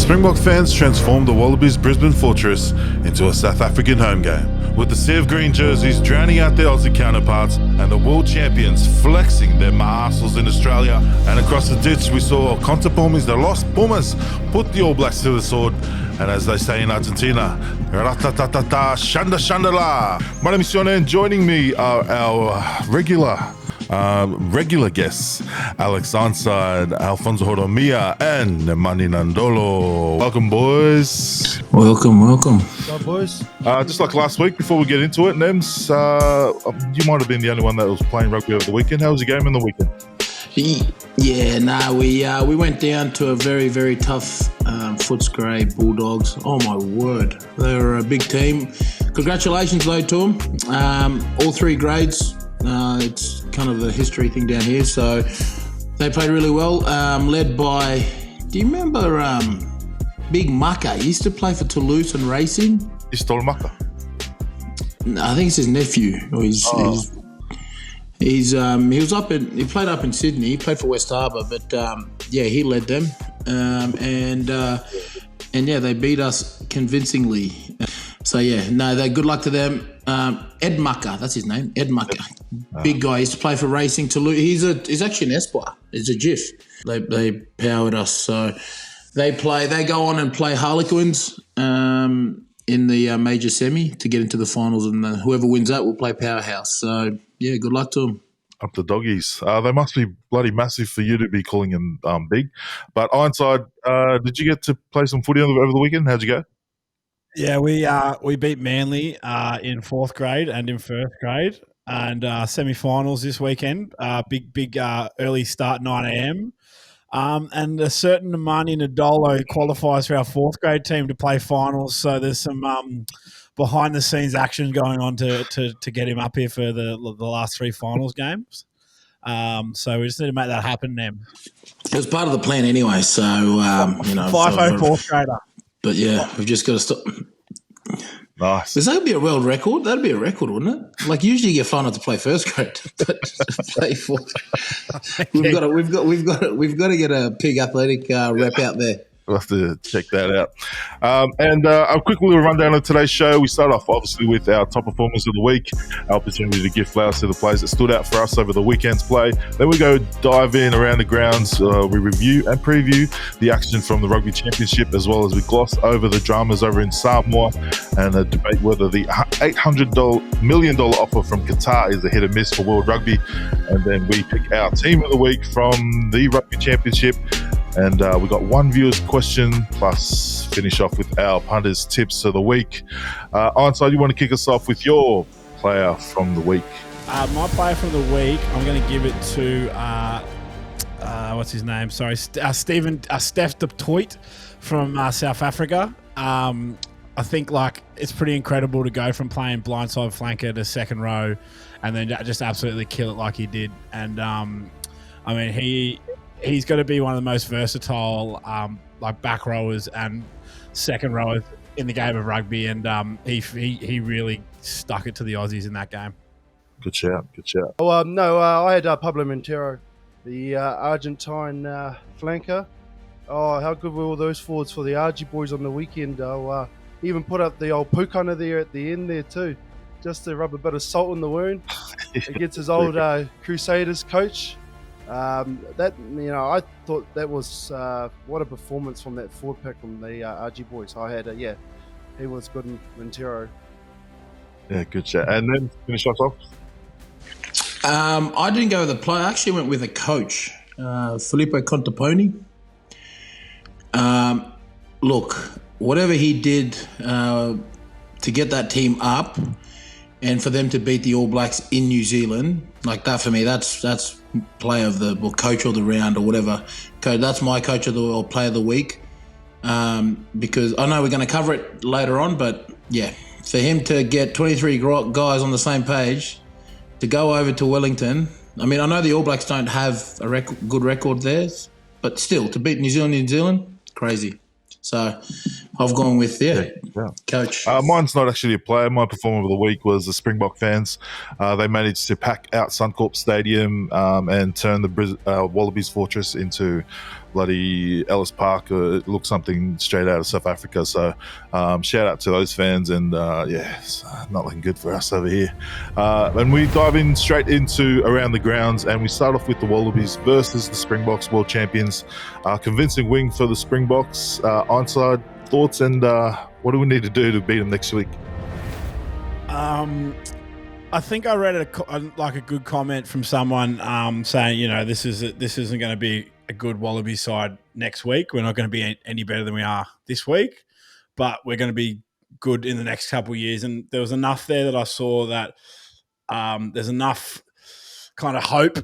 Springbok fans transformed the Wallabies Brisbane fortress into a South African home game, with the sea of green jerseys drowning out their Aussie counterparts and the world champions flexing their muscles in Australia. And across the ditch we saw Conta Pumas, the Los Pumas, put the All Blacks to the sword. And as they say in Argentina, ratatatata, shanda shandala. My name is Sean, and joining me are our regular guests, Alex Onside, Alfonso Horomia, and Nemani Nandolo. Welcome, boys. Welcome. What's up, boys? Just like last week, before we get into it, Nems, you might have been the only one that was playing rugby over the weekend. How was your game in the weekend? We went down to a very, very tough Footscray Bulldogs. Oh, my word. They're a big team. Congratulations, though, to them. All three grades. It's kind of a history thing down here. So they played really well, led by, do you remember Big Mucka? He used to play for Toulouse and Racing. He stole Mucka? No, I think it's his nephew. He played up in Sydney. He played for West Harbour, but he led them. They beat us convincingly. They're good luck to them. Ed Mucka, that's his name, Ed Mucka. Big guy, used to play for Racing Toulouse. He's actually an Espoir. He's a GIF. They powered us. So they go on and play Harlequins in the major semi to get into the finals, and whoever wins that will play Powerhouse. So yeah, good luck to them. Up the doggies. They must be bloody massive for you to be calling them big. But Ironside, did you get to play some footy over the weekend? How'd you go? Yeah, we beat Manly in fourth grade and in first grade, and semi-finals this weekend. Big early start, 9 a.m. And a certain Nemani Nandolo qualifies for our fourth grade team to play finals. So there's some behind the scenes action going on to get him up here for the last three finals games. So we just need to make that happen, Nem. It was part of the plan anyway. So 5-0 fourth grader. But yeah, we've just got to stop. Nice. Because that would be a world record. That'd be a record, wouldn't it? Like usually you get flown out to play first grade, but to play fourth. We've got to get a pig athletic rep out there. We'll have to check that out. A quick little rundown of today's show. We start off, obviously, with our top performers of the week, our opportunity to give flowers to the players that stood out for us over the weekend's play. Then we go dive in around the grounds. We review and preview the action from the Rugby Championship, as well as we gloss over the dramas over in Samoa and debate whether the $800 million offer from Qatar is a hit or miss for World Rugby. And then we pick our team of the week from the Rugby Championship. And we got one viewer's question, plus finish off with our punters' tips of the week. Ironside, you want to kick us off with your player from the week? My player from the week, I'm going to give it to, what's his name? Sorry, Steph de Toit from South Africa. I think it's pretty incredible to go from playing blindside flanker to second row and then just absolutely kill it like he did. And he's got to be one of the most versatile back rowers and second rowers in the game of rugby, and he really stuck it to the Aussies in that game. Good shout. I had Pablo Montero, the Argentine flanker. Oh, how good were all those forwards for the RG boys on the weekend. He even put up the old Pukana there at the end there too, just to rub a bit of salt in the wound against his old Crusaders coach. I thought that was what a performance from that forward pack from the RG boys. I had he was good in Montero. Yeah, good chat. And then finish us off. I didn't go with a player. I actually went with a coach, Filippo Contaponi. Look, whatever he did to get that team up and for them to beat the All Blacks in New Zealand, like that for me, that's player of the coach of the round or whatever. That's my coach of the or player of the week. Because I know we're going to cover it later on, but yeah, for him to get 23 guys on the same page to go over to Wellington. I mean, I know the All Blacks don't have a good record there, but still to beat New Zealand, crazy. So I've gone with coach. Mine's not actually a player. My performer of the week was the Springbok fans. They managed to pack out Suncorp Stadium and turn the Wallabies Fortress into bloody Ellis Park. It looks something straight out of South Africa. So shout out to those fans. And it's not looking good for us over here. And we dive in straight into around the grounds, and we start off with the Wallabies versus the Springboks, world champions. Convincing win for the Springboks. Onside thoughts, and what do we need to do to beat them next week? I think I read a good comment from someone saying, this isn't going to be a good Wallaby side next week. We're not going to be any better than we are this week, but we're going to be good in the next couple of years. And there was enough there that I saw that there's enough kind of hope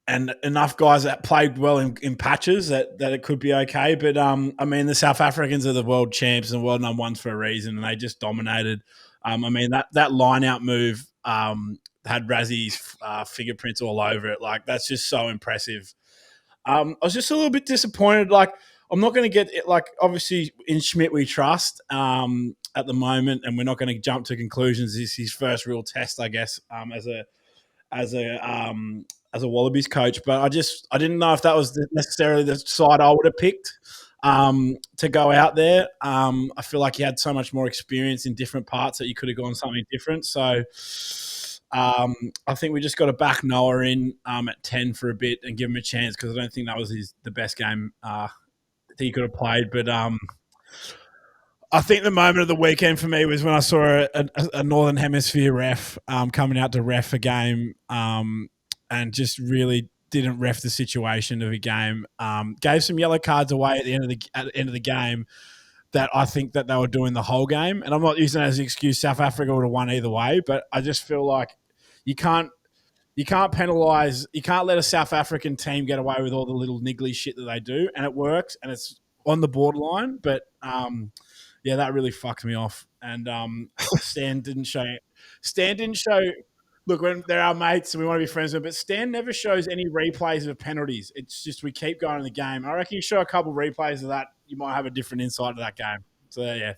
and enough guys that played well in patches that it could be okay. But, the South Africans are the world champs and world number ones for a reason, and they just dominated. That line-out move had Rassie's fingerprints all over it. Like, that's just so impressive. I was just a little bit disappointed. Like, I'm not going to get it. Like, obviously, in Schmidt we trust at the moment, and we're not going to jump to conclusions. This is his first real test, I guess, as a Wallabies coach. But I didn't know if that was necessarily the side I would have picked to go out there. I feel like he had so much more experience in different parts that you could have gone something different. So I think we just got to back Noah in at 10 for a bit and give him a chance, because I don't think that was the best game that he could have played. But I think the moment of the weekend for me was when I saw a Northern Hemisphere ref coming out to ref a game and just really didn't ref the situation of a game. Gave some yellow cards away at the end of the game that I think that they were doing the whole game. And I'm not using that as an excuse. South Africa would have won either way, but I just feel like you can't penalise. You can't let a South African team get away with all the little niggly shit that they do, and it works, and it's on the borderline. But that really fucked me off. And Stan didn't show. Look, when they're our mates and we want to be friends with them, but Stan never shows any replays of penalties. It's just we keep going in the game. I reckon you show a couple of replays of that, you might have a different insight to that game. So, yeah.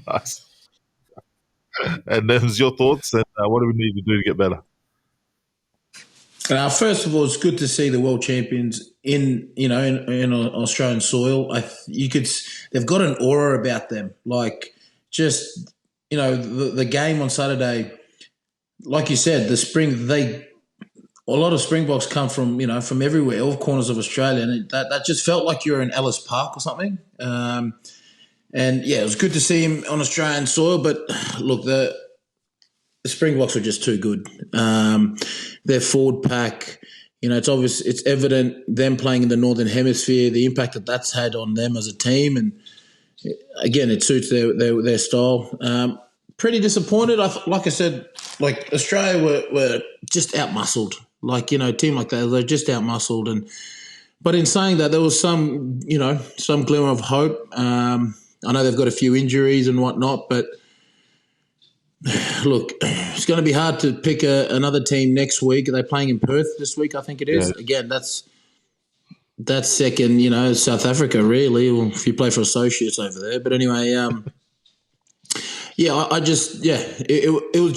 Nice. And them's your thoughts, and what do we need to do to get better? First of all, it's good to see the world champions in Australian soil. They've got an aura about them. Like, just, the game on Saturday, like you said, a lot of Springboks come from everywhere, all corners of Australia, and that just felt like you were in Ellis Park or something. It was good to see him on Australian soil. But look, the Springboks were just too good. Their forward pack, it's obvious, it's evident them playing in the Northern Hemisphere, the impact that's had on them as a team, and again, it suits their style. Pretty disappointed. Like I said, Australia were just out-muscled. A team like that, they're just out-muscled. But in saying that, there was some glimmer of hope. I know they've got a few injuries and whatnot, but look, it's going to be hard to pick another team next week. Are they playing in Perth this week? I think it is. Yeah. Again, that's second, South Africa, really, or if you play for Associates over there. But anyway, it was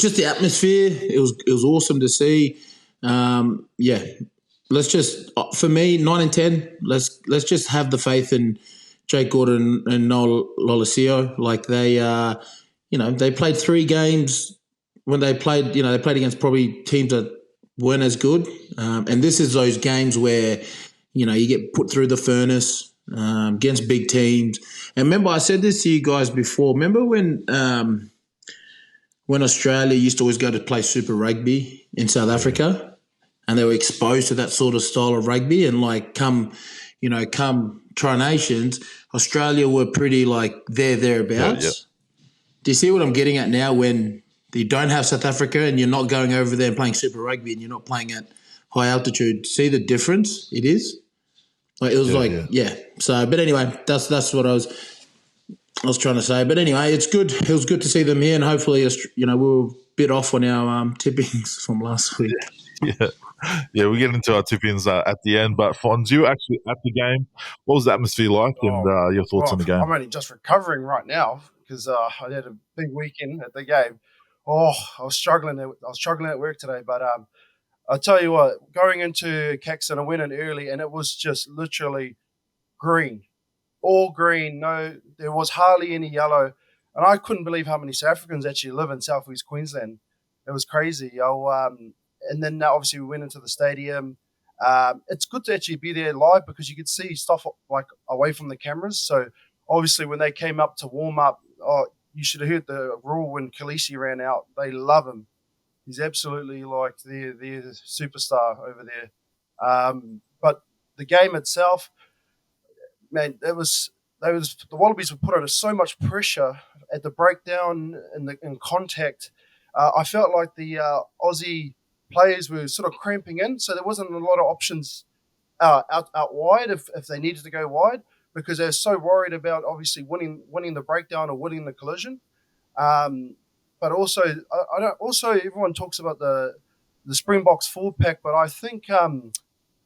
just the atmosphere. It was awesome to see. Let's just, for me, 9 and 10. Let's just have the faith in Jake Gordon and Noel Lolesio. Like they played 3 games when they played. They played against probably teams that weren't as good. And this is those games where you get put through the furnace against big teams. And remember, I said this to you guys before. Remember when Australia used to always go to play Super Rugby in South Africa, and they were exposed to that sort of style of rugby, and come Tri Nations, Australia were pretty thereabouts. Yeah. Do you see what I'm getting at now? When you don't have South Africa and you're not going over there and playing Super Rugby and you're not playing at high altitude, see the difference it is? So, but anyway, that's what I was trying to say. But anyway, it's good. It was good to see them here, and hopefully, we were a bit off on our tippings from last week. Yeah. Yeah, we get into our tip-ins at the end. But Fonz, you were actually at the game. What was the atmosphere like, and your thoughts on the game? I'm only just recovering right now because I had a big weekend at the game. Oh, I was struggling at work today, but I'll tell you what, going into Caxton, I went in early and it was just literally green, all green. No, there was hardly any yellow. And I couldn't believe how many South Africans actually live in Southeast Queensland. It was crazy. And then obviously we went into the stadium. It's good to actually be there live because you could see stuff like away from the cameras. So obviously when they came up to warm up, you should have heard the roar when Khaleesi ran out. They love him. He's absolutely like their superstar over there. But the game itself, man, the Wallabies were put under so much pressure at the breakdown and in contact. I felt like the Aussie players were sort of cramping in, so there wasn't a lot of options out wide if they needed to go wide because they were so worried about obviously winning the breakdown or winning the collision. But also, also everyone talks about the Springboks forward pack, but I think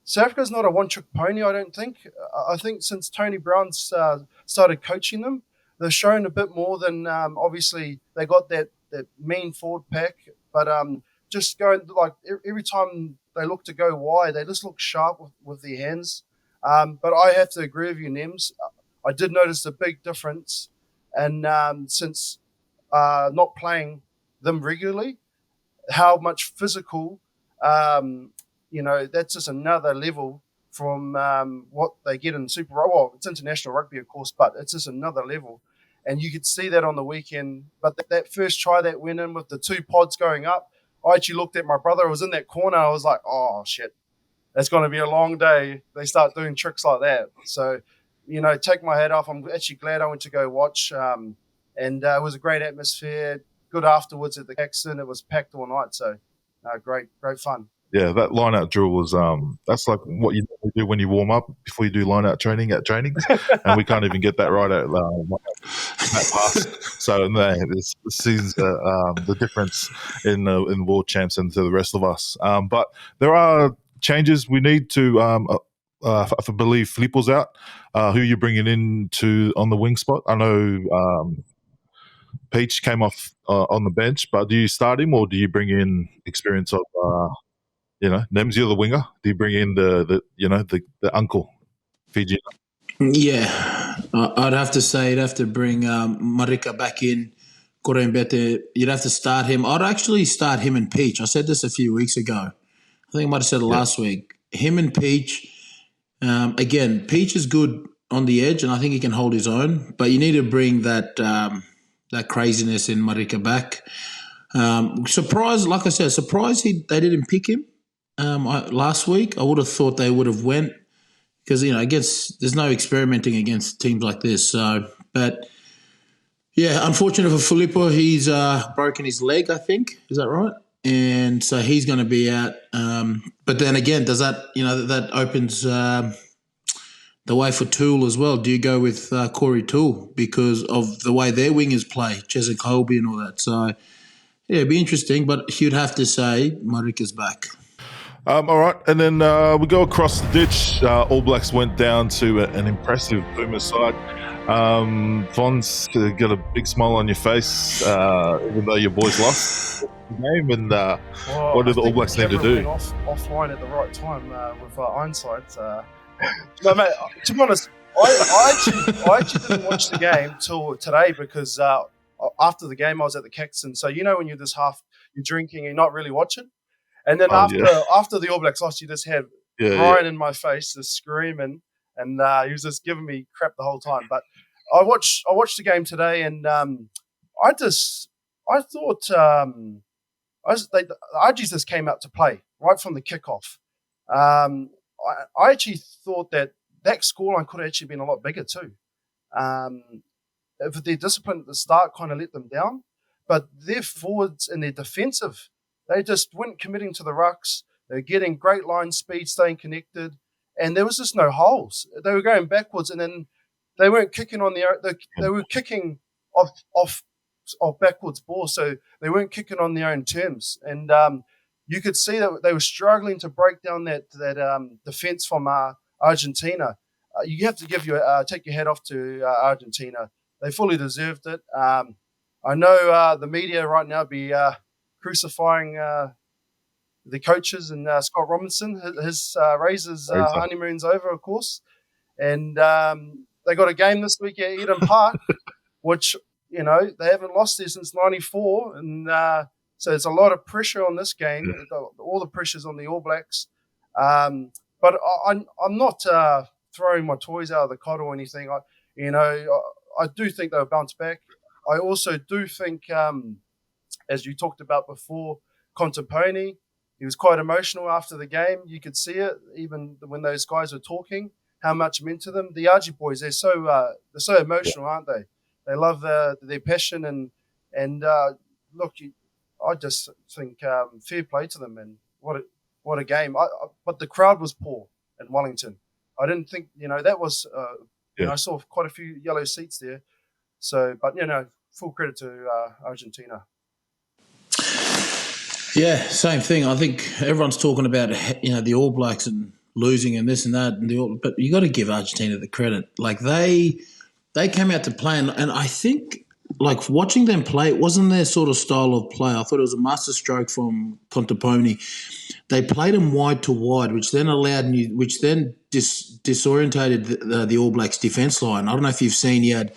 South Africa's not a one-trick pony. I don't think. I think since Tony Brown's started coaching them, they've shown a bit more than obviously they got that mean forward pack, but just going like every time they look to go wide, they just look sharp with their hands. But I have to agree with you, Nems. I did notice a big difference, and since not playing them regularly, how much physical, that's just another level from what they get in Super Rugby. Well, it's international rugby, of course, but it's just another level. And you could see that on the weekend. But that first try that went in with the two pods going up, I actually looked at my brother who was in that corner. I was like, oh, shit, that's going to be a long day. They start doing tricks like that. So, take my hat off. I'm actually glad I went to go watch. And it was a great atmosphere. Good afterwards at the Caxton. It was packed all night. So, great fun. Yeah, that line-out drill was that's like what you do when you warm up before you do line-out training at trainings, and we can't even get that right at that pass. So this sees the difference in world champs and to the rest of us. But there are changes we need to. I believe Filippo's out. Who are you bringing in on the wing spot? I know Peach came off on the bench, but do you start him or do you bring in experience of? Nems, you're the winger. Do you bring in the uncle, Fiji? Yeah, I'd have to say you'd have to bring Marika back in. Korembete, you'd have to start him. I'd actually start him and Peach. I said this a few weeks ago. I think I might have said it last week. Him and Peach. Again, Peach is good on the edge, and I think he can hold his own. But you need to bring that craziness in Marika back. Surprised, like I said, they didn't pick him. Last week, I would have thought they would have went because there's no experimenting against teams like this. So, but yeah, unfortunate for Filippo, he's broken his leg. I think is that right? And so he's going to be out. But then again, does that that opens the way for Toole as well? Do you go with Corey Toole because of the way their wingers play, Cheswick Colby and all that? So yeah, it'd be interesting. But you'd have to say Marika's back. All right, and then we go across the ditch. All Blacks went down to an impressive Boomer side. Fonz, got a big smile on your face, even though your boys lost the game. And what do the All Blacks need to do? Offline at the right time with Ironside. No, mate. To be honest, I actually didn't watch the game till today because after the game I was at the Caxton. So when you're just you're drinking and you're not really watching. And then after the All Blacks lost, you just had Ryan in my face, just screaming, and he was just giving me crap the whole time. But I watched the game today, and I thought the Argies just came out to play right from the kickoff. I actually thought that scoreline could have actually been a lot bigger too. If their discipline at the start kind of let them down, but their forwards and their defensive. They just weren't committing to the rucks. They were getting great line speed, staying connected, and there was just no holes. They were going backwards, and then they weren't kicking on they were kicking off backwards balls, so they weren't kicking on their own terms. And you could see that they were struggling to break down that defense from Argentina. You have to take your head off to Argentina. They fully deserved it. I know the media right now be crucifying the coaches and Scott Robinson. His Razors honeymoon's over, of course. And they got a game this week at Eden Park, which, they haven't lost there since 94. And so there's a lot of pressure on this game. Yeah. All the pressure's on the All Blacks. But I'm not throwing my toys out of the cot or anything. I do think they'll bounce back. I also do think, as you talked about before, Contempone, he was quite emotional after the game. You could see it, even when those guys were talking, how much meant to them. The Argie boys, they're so emotional, aren't they? They love their passion and look, I just think fair play to them, and what a game. But the crowd was poor in Wellington. I didn't think that was. I saw quite a few yellow seats there. So, but full credit to Argentina. Yeah, same thing. I think everyone's talking about the All Blacks and losing and this and that, but you got to give Argentina the credit. Like they came out to play, and I think like watching them play, it wasn't their sort of style of play. I thought it was a masterstroke from Contempone. They played them wide to wide, which then disorientated the All Blacks defence line. I don't know if you've seen, you had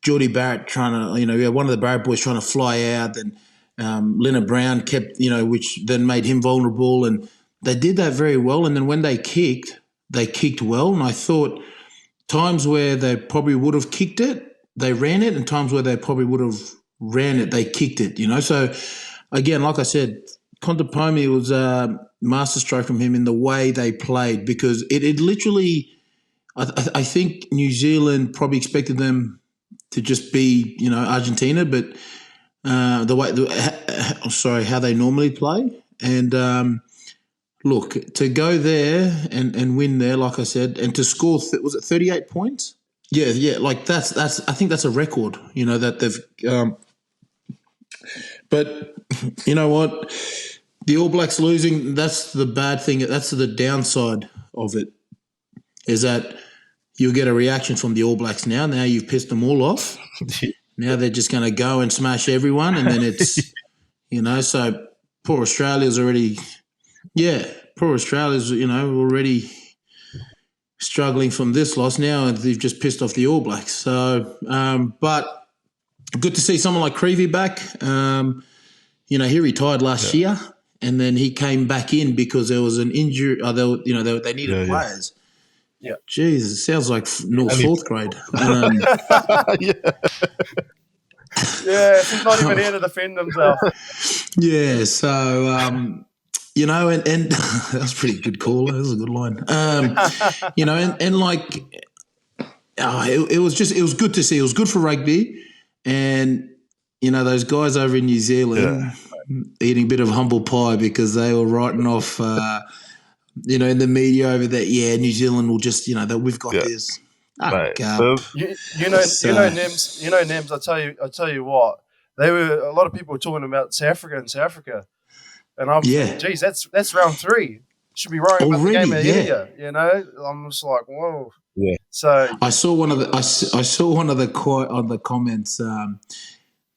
Geordie Barrett trying to, one of the Barrett boys trying to fly out, and Leonard Brown kept, which then made him vulnerable, and they did that very well. And then when they kicked well, and I thought times where they probably would have kicked it, they ran it, and times where they probably would have ran it, they kicked it, So, again, like I said, Contempone was a masterstroke from him in the way they played, because it literally, I think New Zealand probably expected them to just be, Argentina, but how they normally play. And look, to go there and win there, like I said, and to score, was it 38 points? Yeah, like that's I think that's a record, that they've. But you know what? The All Blacks losing, that's the bad thing. That's the downside of it, is that you'll get a reaction from the All Blacks now. Now you've pissed them all off. Now they're just going to go and smash everyone, and then it's, so poor Australia's already, already struggling from this loss now, and they've just pissed off the All Blacks. So, but good to see someone like Creevy back. He retired last year, and then he came back in because there was an injury. They needed players. Yeah, Jesus, sounds like fourth grade. He's not even here to defend himself. Yeah, so and that was a pretty good call. That was a good line. It was good to see. It was good for rugby, and those guys over in New Zealand eating a bit of humble pie because they were writing off. In the media over that, New Zealand will just, that we've got this. Nems. I tell you what, a lot of people were talking about South Africa, and I'm geez, that's round 3. Should be worrying about the game ahead of you. I'm just like, whoa. Yeah. So I saw one of the comments.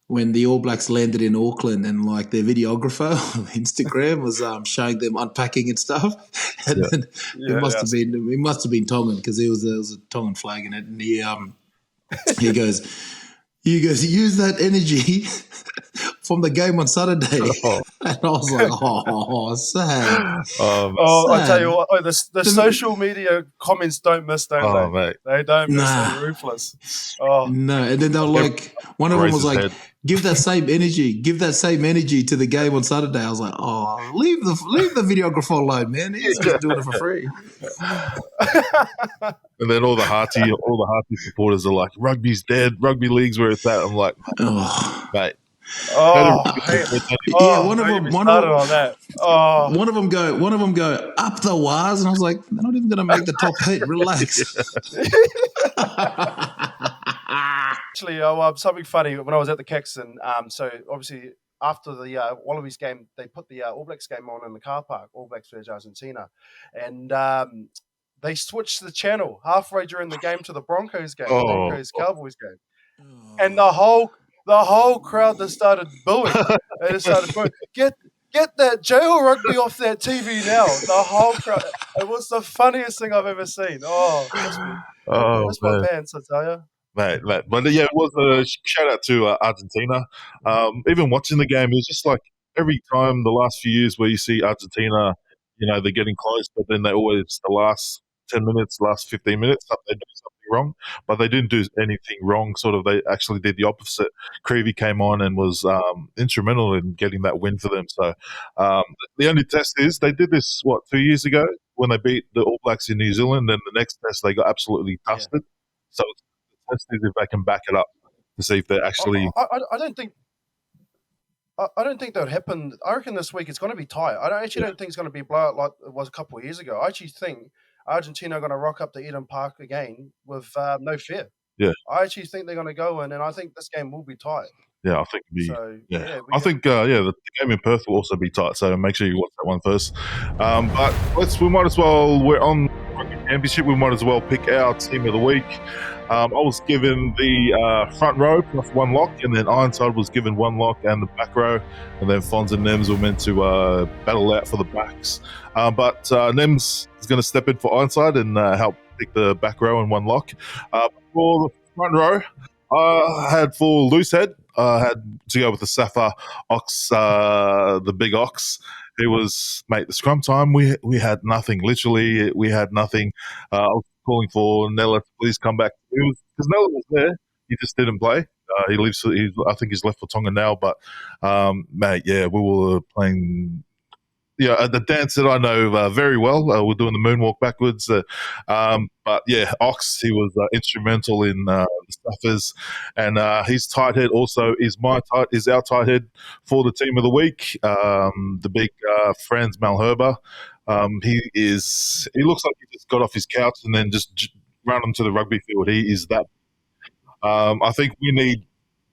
When the All Blacks landed in Auckland, and like their videographer on Instagram was showing them unpacking and stuff, and then it must have been Tongan, because there was a Tongan flag in it, and he goes, use that energy from the game on Saturday. And I was like, sad. I tell you what, the social media comments don't miss, don't they? Mate. They don't miss. They're ruthless. No, and then they were like, one of them was like, give that same energy to the game on Saturday. I was like, leave the videographer alone, man. He's just doing it for free. And then all the Hearty supporters are like, rugby's dead. Rugby league's where it's at. I'm like, mate. One of them go up the wires, and I was like, they're not even going to make the top 8. Relax. Actually, something funny when I was at the Caxton. So obviously after the Wallabies game, they put the All Blacks game on in the car park, All Blacks versus Argentina, and they switched the channel halfway during the game to the Broncos game, Broncos Cowboys game, and the whole crowd just started booing. They just started booing. Get that jail rugby off that TV now. The whole crowd. It was the funniest thing I've ever seen. Oh, miss my pants, I tell you. Mate. But yeah, it was a shout out to Argentina. Even watching the game, it was just like every time the last few years where you see Argentina, they're getting close, but then they always, the last 10 minutes, last 15 minutes, they do something wrong, but they didn't do anything wrong. Sort of, they actually did the opposite. Creevy came on and was instrumental in getting that win for them. So the only test is they did this, 2 years ago when they beat the All Blacks in New Zealand, and the next test they got absolutely dusted. So the test is if they can back it up to see if they're actually. I don't think. I don't think that would happen. I reckon this week it's going to be tight. I don't think it's going to be blowout like it was a couple of years ago. I actually think Argentina are going to rock up to Eden Park again with no fear. Yeah. I actually think they're going to go in, and I think this game will be tight. Yeah, I think I think the game in Perth will also be tight. So make sure you watch that one first. But we might as well. We're on Rugby Championship. We might as well pick our team of the week. I was given the front row plus one lock, and then Ironside was given one lock and the back row, and then Fonz and Nems were meant to battle out for the backs. But Nems is going to step in for Ironside and help pick the back row and one lock. For the front row, I had for loose head. I had to go with the Safa Ox, the big Ox. It was, mate, the scrum time, we had nothing. Literally, we had nothing. I was calling for Nella to please come back. Because Nella was there. He just didn't play. I think he's left for Tonga now. But, mate, yeah, we were playing. Yeah, the dance that I know very well. We're doing the moonwalk backwards. But yeah, Ox, he was instrumental in the stuffers, and his tight head also is our tight head for the team of the week. The big Franz Malherbe. He looks like he just got off his couch and then just ran onto the rugby field. He is that. I think we need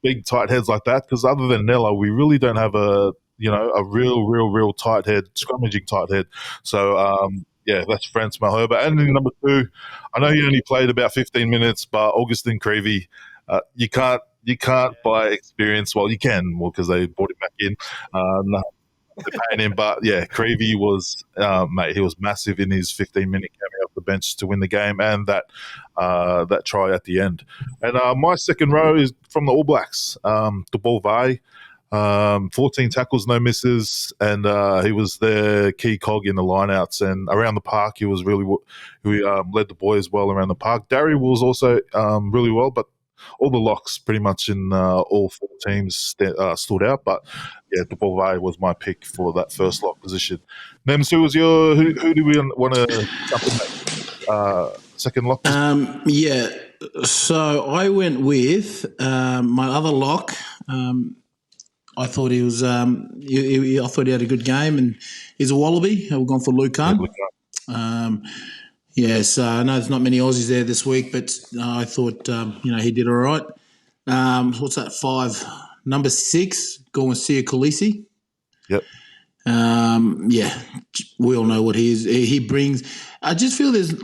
big tight heads like that, because other than Nella, we really don't have a real tight head, scrummaging tight head. So, that's Franz Malherbe. And in number 2, I know he only played about 15 minutes, but Augustin Creevy, you can't buy experience. Well, you can, because they brought him back in. They're paying him, but yeah, Creevy was, mate, he was massive in his 15-minute coming off the bench to win the game, and that try at the end. And my second row is from the All Blacks, De Bolvay. 14 tackles, no misses, and he was their key cog in the lineouts and around the park. He was really led the boys well around the park. Darry was also really well, but all the locks pretty much in all 4 teams stood out. But yeah, De Bolvay was my pick for that first lock position. Nems, who do we want to jump in that second lock position? So I went with my other lock. I thought he was. I thought he had a good game, and he's a Wallaby. We've gone for Lucan. So I know there's not many Aussies there this week, but I thought he did all right. What's that? 5, number 6, going with Sia Khaleesi. Yep. We all know what he brings. I just feel there's he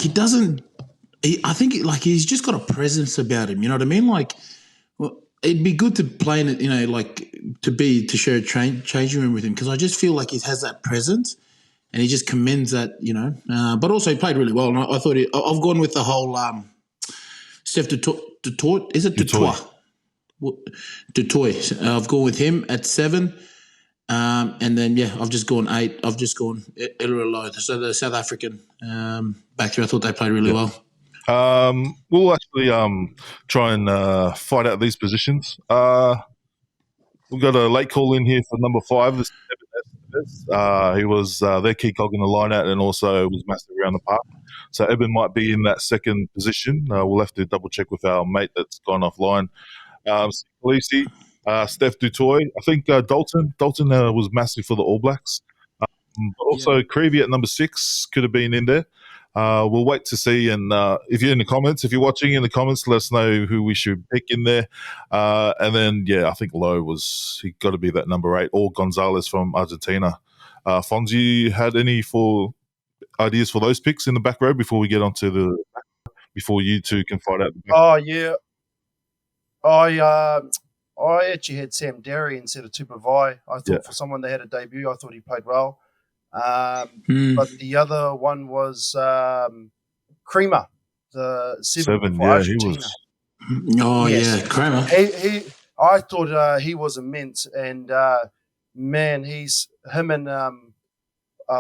doesn't. I think he's just got a presence about him. You know what I mean? It'd be good to play in it, to share a changing room with him, because I just feel like he has that presence and he just commends that, But also he played really well. And I thought I've gone with the whole Steph Dutoit. Is it Dutoit? Dutoit. I've gone with him at 7. And then, I've just gone 8. I've just gone Elrolo, so the South African back there. I thought they played really well. We'll actually try and fight out these positions. We've got a late call in here for number 5. This is Eben. He was their key cog in the line-out and also was massive around the park. So Eben might be in that second position. We'll have to double-check with our mate that's gone offline. Khaleesi, Steph Dutoit. I think Dalton was massive for the All Blacks. But also Creevy at number 6 could have been in there. we'll wait to see. And if you're in the comments, if you're watching in the comments, let us know who we should pick in there. And then, I think Lowe he got to be that number 8, or Gonzalez from Argentina. Fonzie, had any ideas for those picks in the back row before we get on to before you two can fight out? Oh, yeah. I actually had Sam Derry instead of Tupavai. I thought for someone that had a debut, I thought he played well. But the other one was Creamer, the 7 for Argentina. Creamer. I thought he was immense, and man, him and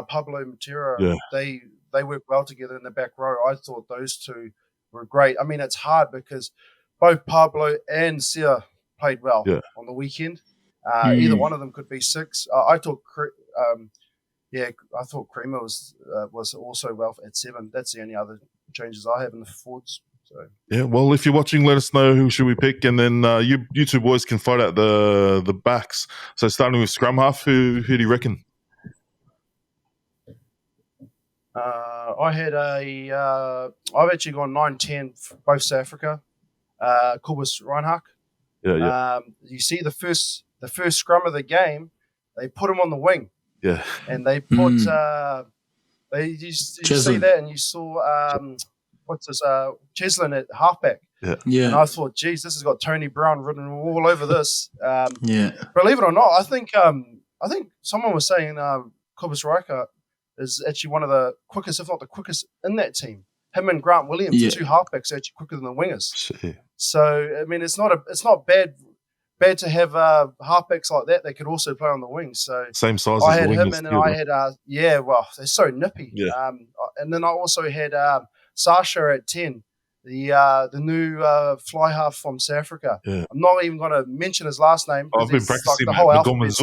Pablo Matera, they work well together in the back row. I thought those two were great. I mean, it's hard because both Pablo and Sia played well on the weekend. Either one of them could be 6. I thought Creamer was also well at 7. That's the only other changes I have in the forwards. So well, if you're watching, let us know who should we pick, and then you two boys can fight out the backs. So starting with scrum half, who do you reckon? I've actually gone 9-10 for both South Africa. Kobus Reinhard. You see the first scrum of the game, they put him on the wing. Yeah, and they put you see that, and you saw what's this Cheslin at halfback. Yeah. And I thought, geez, this has got Tony Brown written all over this. Believe it or not, I think someone was saying Kobus Reinhard is actually one of the quickest, if not the quickest, in that team. Him and Grant Williams, the 2 halfbacks, are actually quicker than the wingers. So I mean, it's not bad to have halfbacks like that could also play on the wings. So same size. I as had the him, and then I had they're so nippy. And then I also had Sasha at 10, the new fly half from South Africa. I'm not even going to mention his last name. I've been practicing the whole alphabet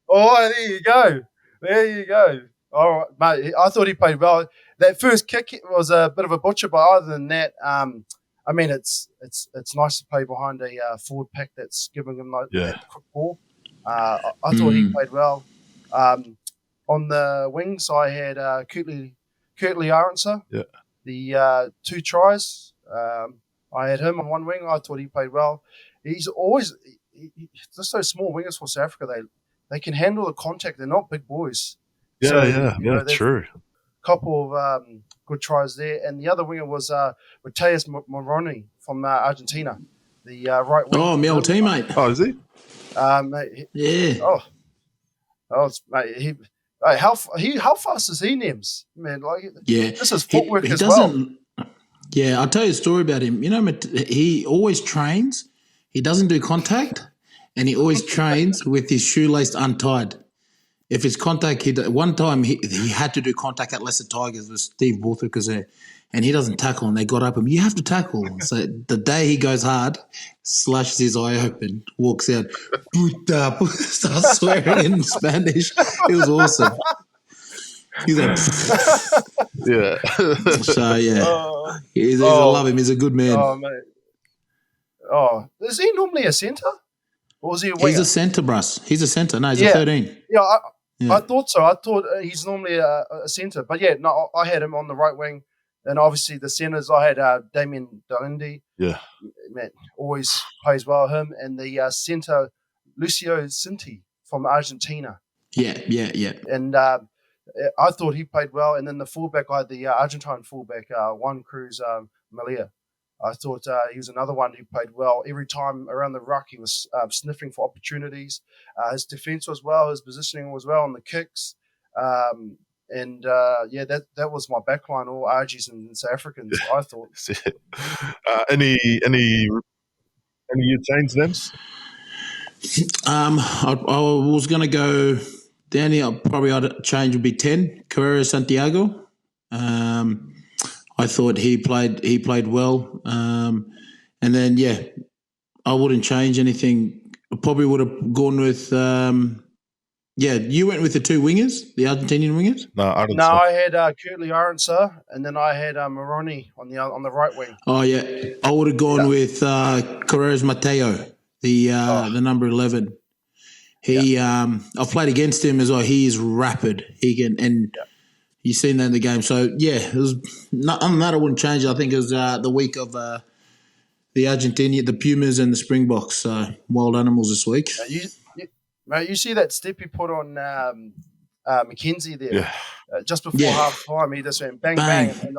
there. There you go. All right, mate. I thought he played well. That first kick was a bit of a butcher, but other than that, I mean, it's nice to play behind a forward pack that's giving him that quick ball. I thought he played well. On the wings, I had Kurtley Arendse. The 2 tries. I had him on one wing. I thought he played well. He's always just those small wingers for South Africa. They can handle the contact. They're not big boys. True. Couple of good tries there, and the other winger was Mateus Moroni from Argentina, the right wing. Oh, my old teammate. Oh, is he? Yeah. Mate. How fast is he, Nems? Man, this is footwork as well. Yeah, I'll tell you a story about him. You know, he always trains. He doesn't do contact, and he always trains with his shoelace untied. If it's contact, one time he had to do contact at Leicester Tigers with Steve Borthwick was there, and he doesn't tackle, and they got up him. You have to tackle. So the day he goes hard, slashes his eye open, walks out, starts swearing in Spanish. It was awesome. He's like, So I love him. He's a good man. Oh, mate. Oh, is he normally a centre? Or was he a winger? He's a centre, Bruss. He's a centre. No, he's a 13. I thought so. I thought he's normally a centre. But I had him on the right wing. And obviously the centres, I had Damien Dalindi. Yeah. Man, always plays well, him. And the centre, Lucio Cinti from Argentina. Yeah. And I thought he played well. And then the fullback, I had the Argentine fullback, Juan Cruz Malia. I thought he was another one who played well. Every time around the ruck, he was sniffing for opportunities. His defence was well. His positioning was well on the kicks. That was my backline, all Argies and South Africans, I thought. Any change, Nems? I was going to go down here. Probably I'd change would be 10. Carrera Santiago. I thought he played well. And then, I wouldn't change anything. I probably would have gone with you went with the 2 wingers, the Argentinian wingers? I had Kurtley Arendse, and then I had Moroni on the right wing. Oh, yeah. I would have gone with Carreras Mateo, the number 11. I've played against him as well. He is rapid. He can You seen that in the game. So, yeah, it was other than that, I wouldn't change it. I think it was the week of the Argentina, the Pumas and the Springboks. So, wild animals this week. Mate, you see that step he put on McKenzie there? Yeah. Just before half time, he just went bang, bang. And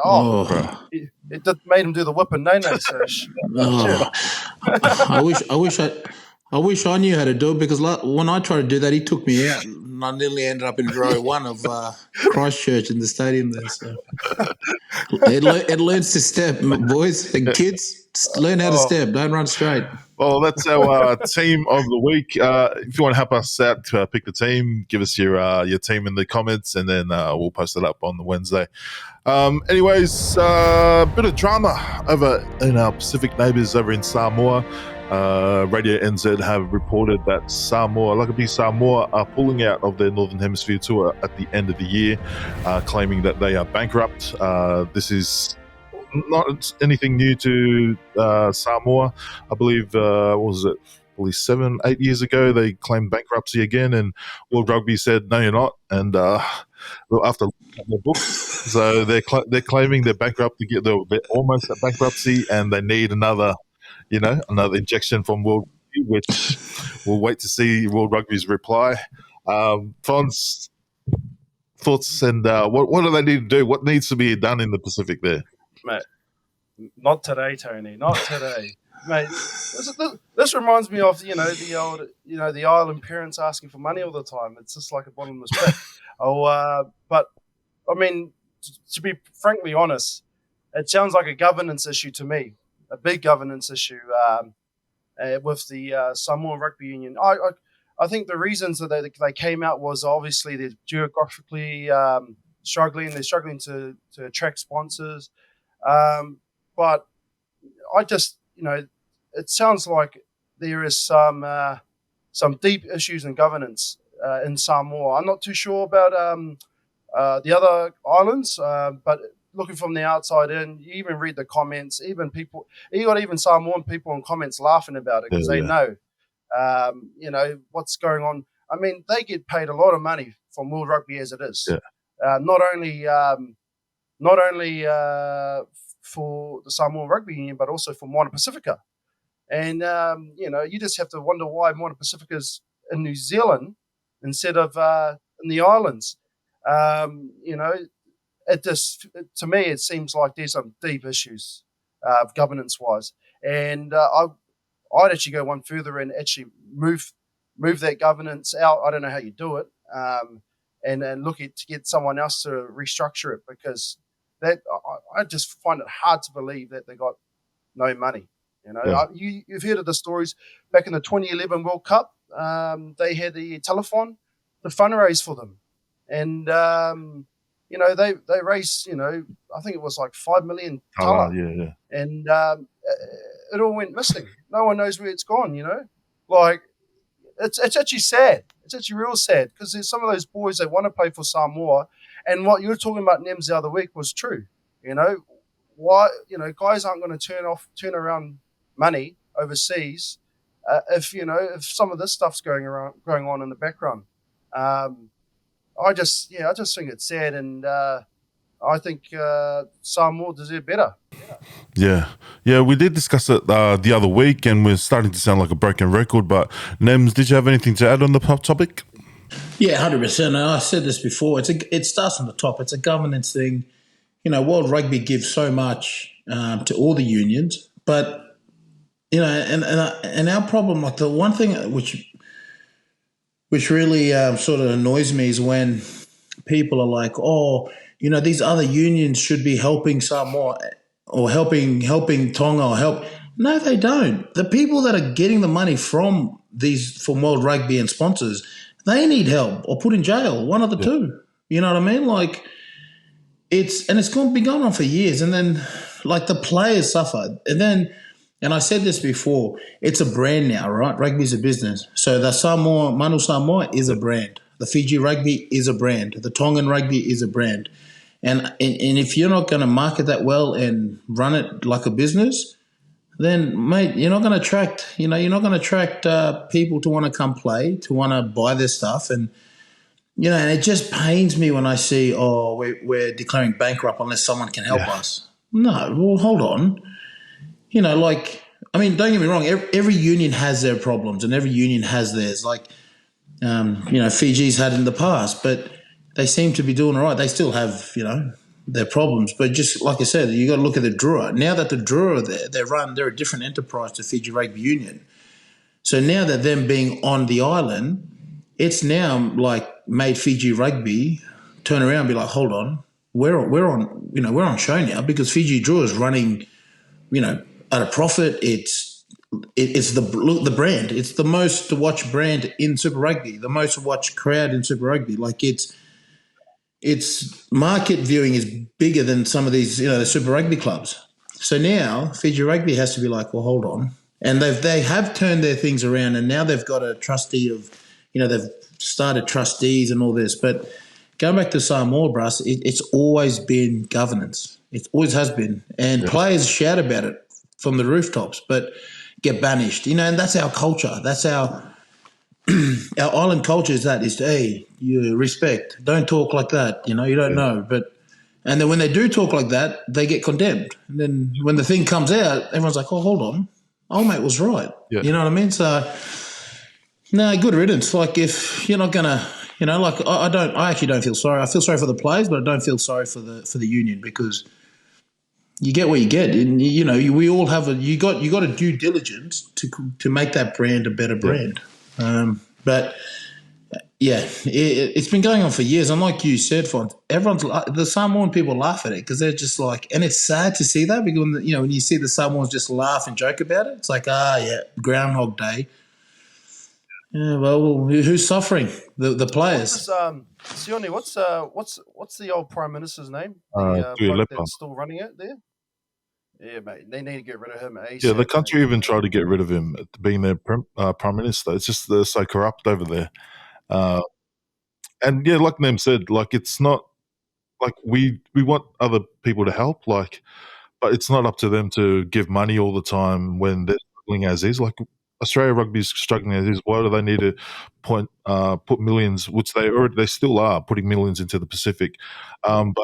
it made him do the whip and no-no. So, I wish I knew how to do it, because when I tried to do that, he took me out. And I nearly ended up in row 1 of Christchurch in the stadium there. So it learns to step, boys and kids. Learn how to step. Don't run straight. Well, that's our team of the week. If you want to help us out to pick the team, give us your team in the comments, and then we'll post it up on the Wednesday. Anyways, bit of drama over in our Pacific neighbours over in Samoa. Radio NZ have reported that RUGBY Samoa are pulling out of their Northern Hemisphere tour at the end of the year, claiming that they are bankrupt. This is not anything new to Samoa. I believe, what was it? Probably 7-8 years ago, they claimed bankruptcy again, and World Rugby said, "No, you're not." And after their books, so they're claiming they're bankrupt to they're almost at bankruptcy, and they need another injection from World Rugby, which we'll wait to see World Rugby's reply. Fonz, thoughts, and what do they need to do? What needs to be done in the Pacific there? Mate, not today, Tony. Not today, mate. This reminds me of the old the island parents asking for money all the time. It's just like a bottomless pit. But I mean, to be frankly honest, it sounds like a governance issue to me. A big governance issue with the Samoan Rugby Union. I think the reasons that they came out was obviously they're geographically struggling. They're struggling to attract sponsors. But I just, it sounds like there is some deep issues in governance in Samoa. I'm not too sure about the other islands, but looking from the outside in, you even read the comments, even Samoan people in comments laughing about it because they know, what's going on. I mean, they get paid a lot of money from World Rugby as it is. Yeah. Not only for the Samoan Rugby Union, but also for Moana Pacifica. And, you just have to wonder why Moana Pacifica's in New Zealand instead of in the islands. To me, it seems like there's some deep issues governance-wise. And I'd actually go one further and actually move that governance out. I don't know how you do it. And look to get someone else to restructure it, because that I just find it hard to believe that they got no money. You've heard of the stories back in the 2011 World Cup. They had the telethon to fundraise for them, and they raised I think it was like 5 million tala. And it all went missing. No one knows where it's gone. Like it's actually sad. It's actually real sad, because there's some of those boys that want to play for Samoa, and what you were talking about, Nems, the other week was true. Why guys aren't going to turn around money overseas if some of this stuff's going on in the background. I just think it's sad, and I think Samoa deserve better. Yeah, we did discuss it the other week, and we're starting to sound like a broken record. But Nems, did you have anything to add on the topic? Yeah, 100%. I said this before. It starts from the top. It's a governance thing. World Rugby gives so much to all the unions, but and our problem, like the one thing which really sort of annoys me is when people are like, these other unions should be helping Samoa or helping Tonga or help. No, they don't. The people that are getting the money from World Rugby and sponsors, they need help or put in jail, one of the two. You know what I mean? Like it's going to be going on for years, and then like the players suffer, and I said this before, it's a brand now, right? Rugby's a business. So the Manu Samoa is a brand. The Fiji Rugby is a brand. The Tongan Rugby is a brand. And if you're not going to market that well and run it like a business, then, mate, you're not going to attract, people to want to come play, to want to buy their stuff. And and it just pains me when I see, we're declaring bankrupt unless someone can help us. No, well, hold on. Don't get me wrong. Every union has their problems and every union has theirs. Fiji's had in the past, but they seem to be doing all right. They still have, their problems. But just like I said, you got to look at the Drua. Now that the Drua are there, they're a different enterprise to Fiji Rugby Union. So now that them being on the island, it's now made Fiji Rugby turn around and be like, hold on, we're on show now because Fiji Drua is running, at a profit. It's the brand. It's the most watched brand in Super Rugby, the most watched crowd in Super Rugby. Its market viewing is bigger than some of these, the Super Rugby clubs. So now Fiji Rugby has to be like, well, hold on. And they have turned their things around, and now they've got a trustee of, they've started trustees and all this. But going back to Samoa, Brass, it's always been governance. It always has been. And players shout about it from the rooftops, but get banished. And that's our culture. That's our island culture is hey, you respect. Don't talk like that. You don't know. And then when they do talk like that, they get condemned. And then when the thing comes out, everyone's like, oh, hold on. Old mate was right. Yeah. You know what I mean? So, no, good riddance. If you're not going to, I actually don't feel sorry. I feel sorry for the players, but I don't feel sorry for the union because you get what you get. And, we all have you got a due diligence to make that brand a better brand. But it's been going on for years. And like you said, the Samoan people laugh at it because they're just and it's sad to see that because when you see the Samoans just laugh and joke about it, it's like, Groundhog Day. Yeah, well, who's suffering? The players. Sione, what's the old Prime Minister's name? The bloke that's still running it there? Yeah, mate. They need to get rid of him. ASAP, the country even tried to get rid of him being their prime minister. It's just they're so corrupt over there. And like Nem said, it's not we want other people to help, but it's not up to them to give money all the time when they're struggling as is. Australia Rugby's struggling as is. Why do they need to put millions, which they still are putting millions into the Pacific? But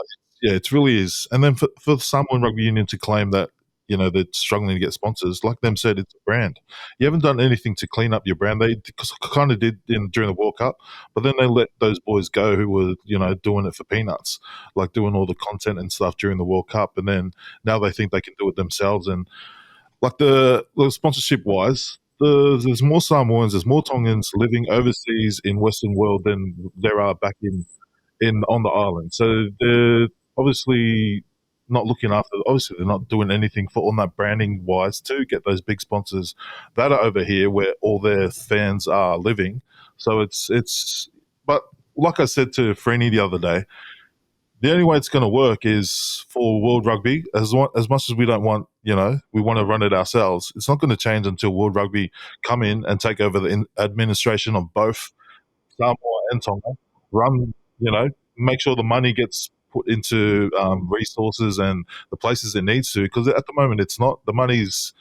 it really is. And then for the Samoan Rugby Union to claim that they're struggling to get sponsors, like them said, it's a brand. You haven't done anything to clean up your brand. They kind of did during the World Cup, but then they let those boys go who were doing it for peanuts, doing all the content and stuff during the World Cup, and then now they think they can do it themselves. And the sponsorship wise, there's more Samoans, there's more Tongans living overseas in Western world than there are back on the island. So they're obviously not looking after. Obviously, they're not doing anything on that branding wise to get those big sponsors that are over here where all their fans are living. So it's. But like I said to Freeney the other day, the only way it's going to work is for World Rugby. As much as we don't want, we want to run it ourselves. It's not going to change until World Rugby come in and take over the administration of both Samoa and Tonga. Run, make sure the money gets put into resources and the places it needs to. Because at the moment, it's not. The money's,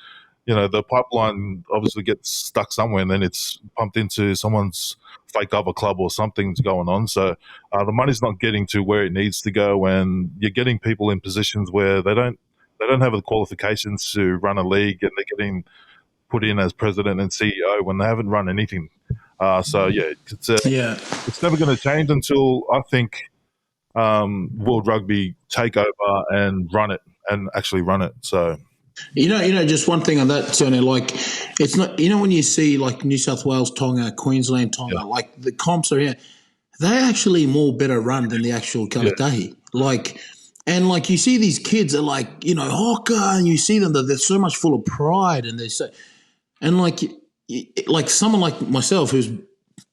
the pipeline obviously gets stuck somewhere and then it's pumped into someone's fake other club or something's going on. So the money's not getting to where it needs to go, and you're getting people in positions where they don't have the qualifications to run a league, and they're getting put in as president and CEO when they haven't run anything. It's never going to change until I think World Rugby take over and run it and actually run it. So. Just one thing on that, Tony, it's not, when you see New South Wales, Tonga, Queensland, Tonga, the comps are here, they're actually more better run than the actual Kalitahi. And you see these kids are Hoka, and you see them, they're so much full of pride, and they're so, and someone like myself who's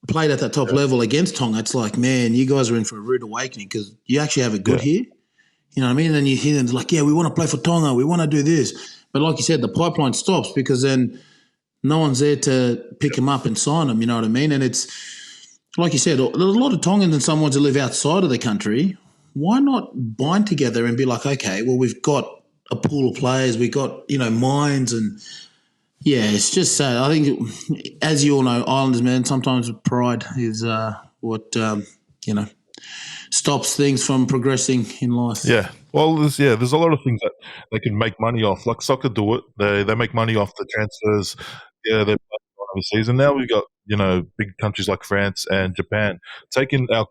played at that top level against Tonga, it's man, you guys are in for a rude awakening because you actually have it good here. You know what I mean? And then you hear them we want to play for Tonga, we want to do this. But like you said, the pipeline stops because then no one's there to pick them up and sign them, you know what I mean? And it's, like you said, there's a lot of Tongans and someone who live outside of the country. Why not bind together and be okay, well, we've got a pool of players, we've got, minds, and it's just sad. I think, as you all know, Islanders, man, sometimes pride is what stops things from progressing in life. Yeah. Well, there's a lot of things that they can make money off. Like soccer do it. They make money off the transfers. Yeah, they're overseas. And now we've got, big countries like France and Japan taking the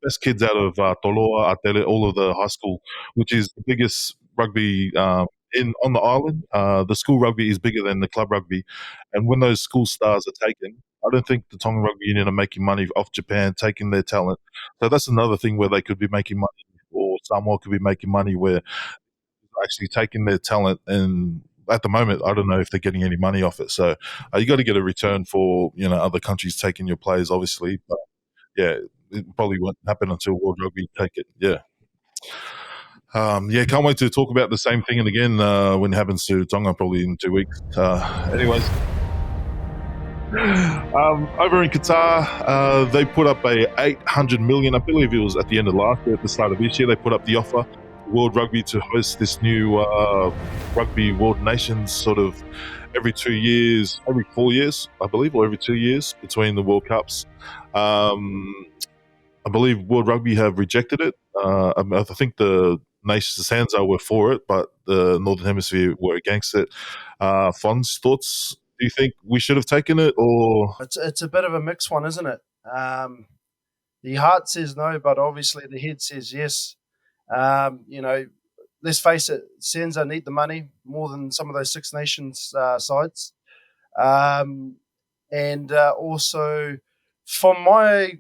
best kids out of Toloa, Atele, all of the high school, which is the biggest rugby on the island. The school rugby is bigger than the club rugby. And when those school stars are taken, I don't think the Tongan Rugby Union are making money off Japan, taking their talent. So that's another thing where they could be making money, or Samoa could be making money, where they're actually taking their talent. And at the moment, I don't know if they're getting any money off it. So you got to get a return for other countries taking your players, obviously. But yeah, it probably won't happen until World Rugby take it. Yeah. Can't wait to talk about the same thing and again when it happens to Tonga, probably in 2 weeks. Anyways. Over in Qatar, they put up a 800 million, I believe it was at the end of last year, at the start of this year, they put up the offer for World Rugby to host this new Rugby World Nations sort of every 2 years, every 4 years, I believe, or every 2 years between the World Cups. I believe World Rugby have rejected it. I think the nations, the Sanzo, were for it, but the Northern Hemisphere were against it. Fonz, thoughts? Do you think we should have taken it, or it's a bit of a mixed one, isn't it? The heart says no, but obviously the head says yes. Let's face it, Sanzo need the money more than some of those Six Nations sides, and also from my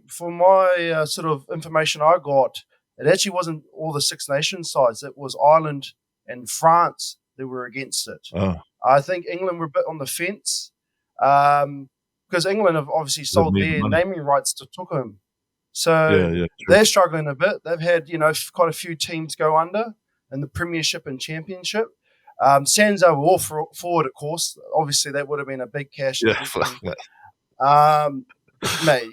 sort of information I got, it actually wasn't all the Six Nations sides. It was Ireland and France that were against it. Oh. I think England were a bit on the fence because England have obviously sold their naming rights to Tukum. So they're struggling a bit. They've had, quite a few teams go under in the Premiership and Championship. Sanzo were all forward, of course. Obviously, that would have been a big cash. Yeah. Mate,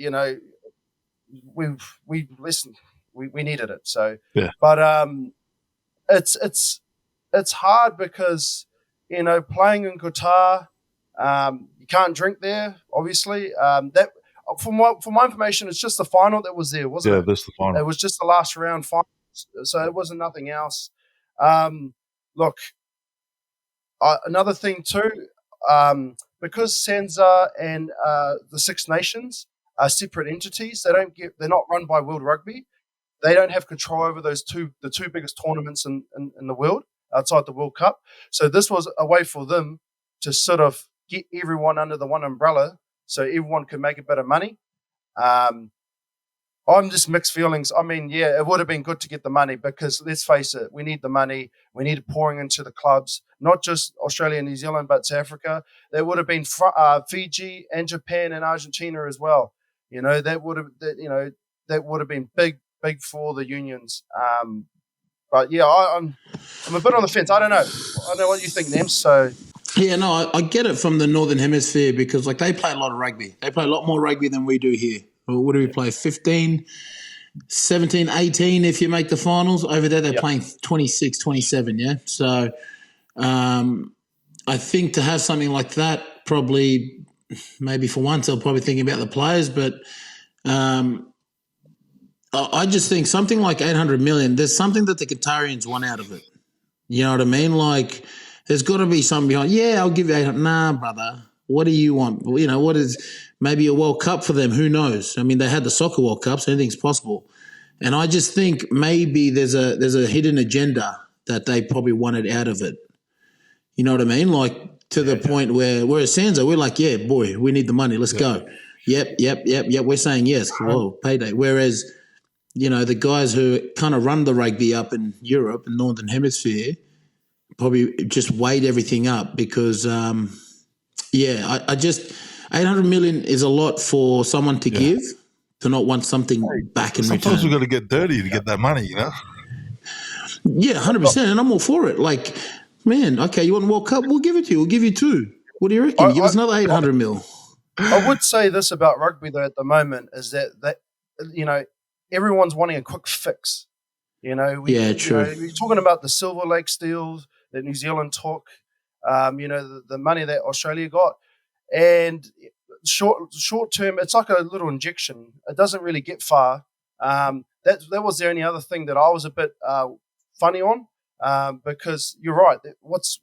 we listen. We needed it. So, yeah. But it's hard because playing in Qatar, you can't drink there. Obviously, that from my information, it's just the final that was there, wasn't it? Yeah, that's the final. It was just the last round final, so it wasn't nothing else. Look, another thing too, because Sanza and the Six Nations are separate entities. They're not run by World Rugby. They don't have control over the two biggest tournaments in the world outside the World Cup. So this was a way for them to sort of get everyone under the one umbrella so everyone could make a bit of money. I'm just mixed feelings. I mean, yeah, it would have been good to get the money because let's face it, we need the money. We need it pouring into the clubs, not just Australia and New Zealand, but to Africa. There would have been Fiji and Japan and Argentina as well. That would have been big for the unions. But yeah, I'm a bit on the fence. I don't know. I don't know what you think, Nems. So yeah, no, I get it from the Northern Hemisphere because they play a lot of rugby. They play a lot more rugby than we do here. What do we play? 15, 17, 18 if you make the finals. Over there, they're playing 26, 27, yeah? So I think to have something like that, probably maybe for once they'll probably think about the players, but I just think something like 800 million, there's something that the Qatarians want out of it. You know what I mean? Like there's got to be something behind. Yeah, I'll give you 800. Nah, brother. What do you want? What is maybe a World Cup for them? Who knows? I mean, they had the Soccer World Cup, so anything's possible. And I just think maybe there's a hidden agenda that they probably wanted out of it. You know what I mean? Like to the point where at Sanzo, we're like, yeah, boy, we need the money. Let's go. Yep. We're saying yes. Whoa, payday. Whereas, the guys who kind of run the rugby up in Europe and Northern Hemisphere probably just weighed everything up because I just 800 million is a lot for someone to give to not want something back in return. Sometimes we've got to get dirty to get that money, Yeah, 100%, and I'm all for it. Like, man, okay, you want World Cup? We'll give it to you. We'll give you two. What do you reckon? Give us another 800 mil. I would say this about rugby, though, at the moment is that everyone's wanting a quick fix. True. You're talking about the Silver Lakes deals that New Zealand took, the money that Australia got. And short term, it's like a little injection. It doesn't really get far. That was the only other thing that I was a bit funny on, because you're right. What's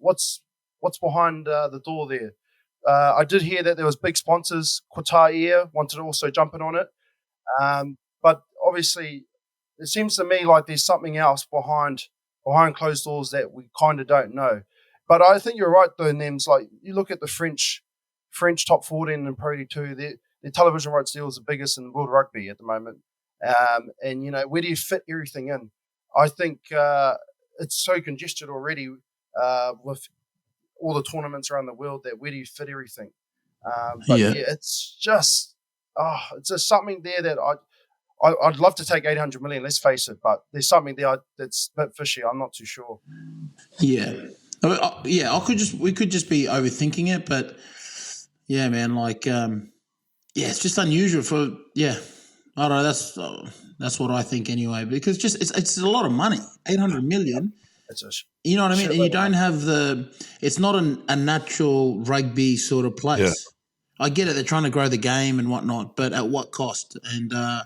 behind the door there? I did hear that there was big sponsors. Qatar Air wanted to also jump in on it, but obviously, it seems to me like there's something else behind closed doors that we kind of don't know. But I think you're right, though, Nems. Like, you look at the French top 14 and Pro D2, their television rights deal is the biggest in world rugby at the moment. And, where do you fit everything in? I think it's so congested already with all the tournaments around the world that where do you fit everything? It's just something there that I'd love to take 800 million, let's face it, but there's something there that's a bit fishy. I'm not too sure. Yeah. We could just be overthinking it, but yeah, man, it's just unusual for, I don't know, that's what I think anyway, because it's a lot of money, 800 million. You know what I mean? And you don't have it's not a natural rugby sort of place. Yeah. I get it, they're trying to grow the game and whatnot, but at what cost? And, and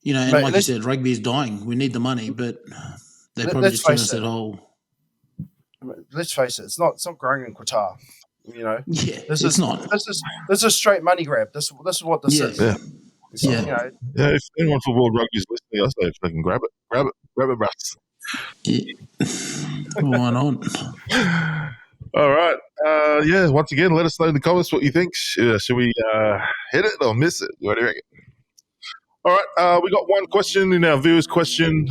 mate, like you said, rugby is dying. We need the money, but they probably just turn us at whole. Let's face it, it's not growing in Qatar. Yeah, it's not. This is a straight money grab. This is what this is. Yeah. So, if anyone for World Rugby is listening, I say if they can grab it, Russ. Yeah. Why not? All right. Once again, let us know in the comments what you think. Should we hit it or miss it? What do you reckon? All right. We got one question in our viewers' question.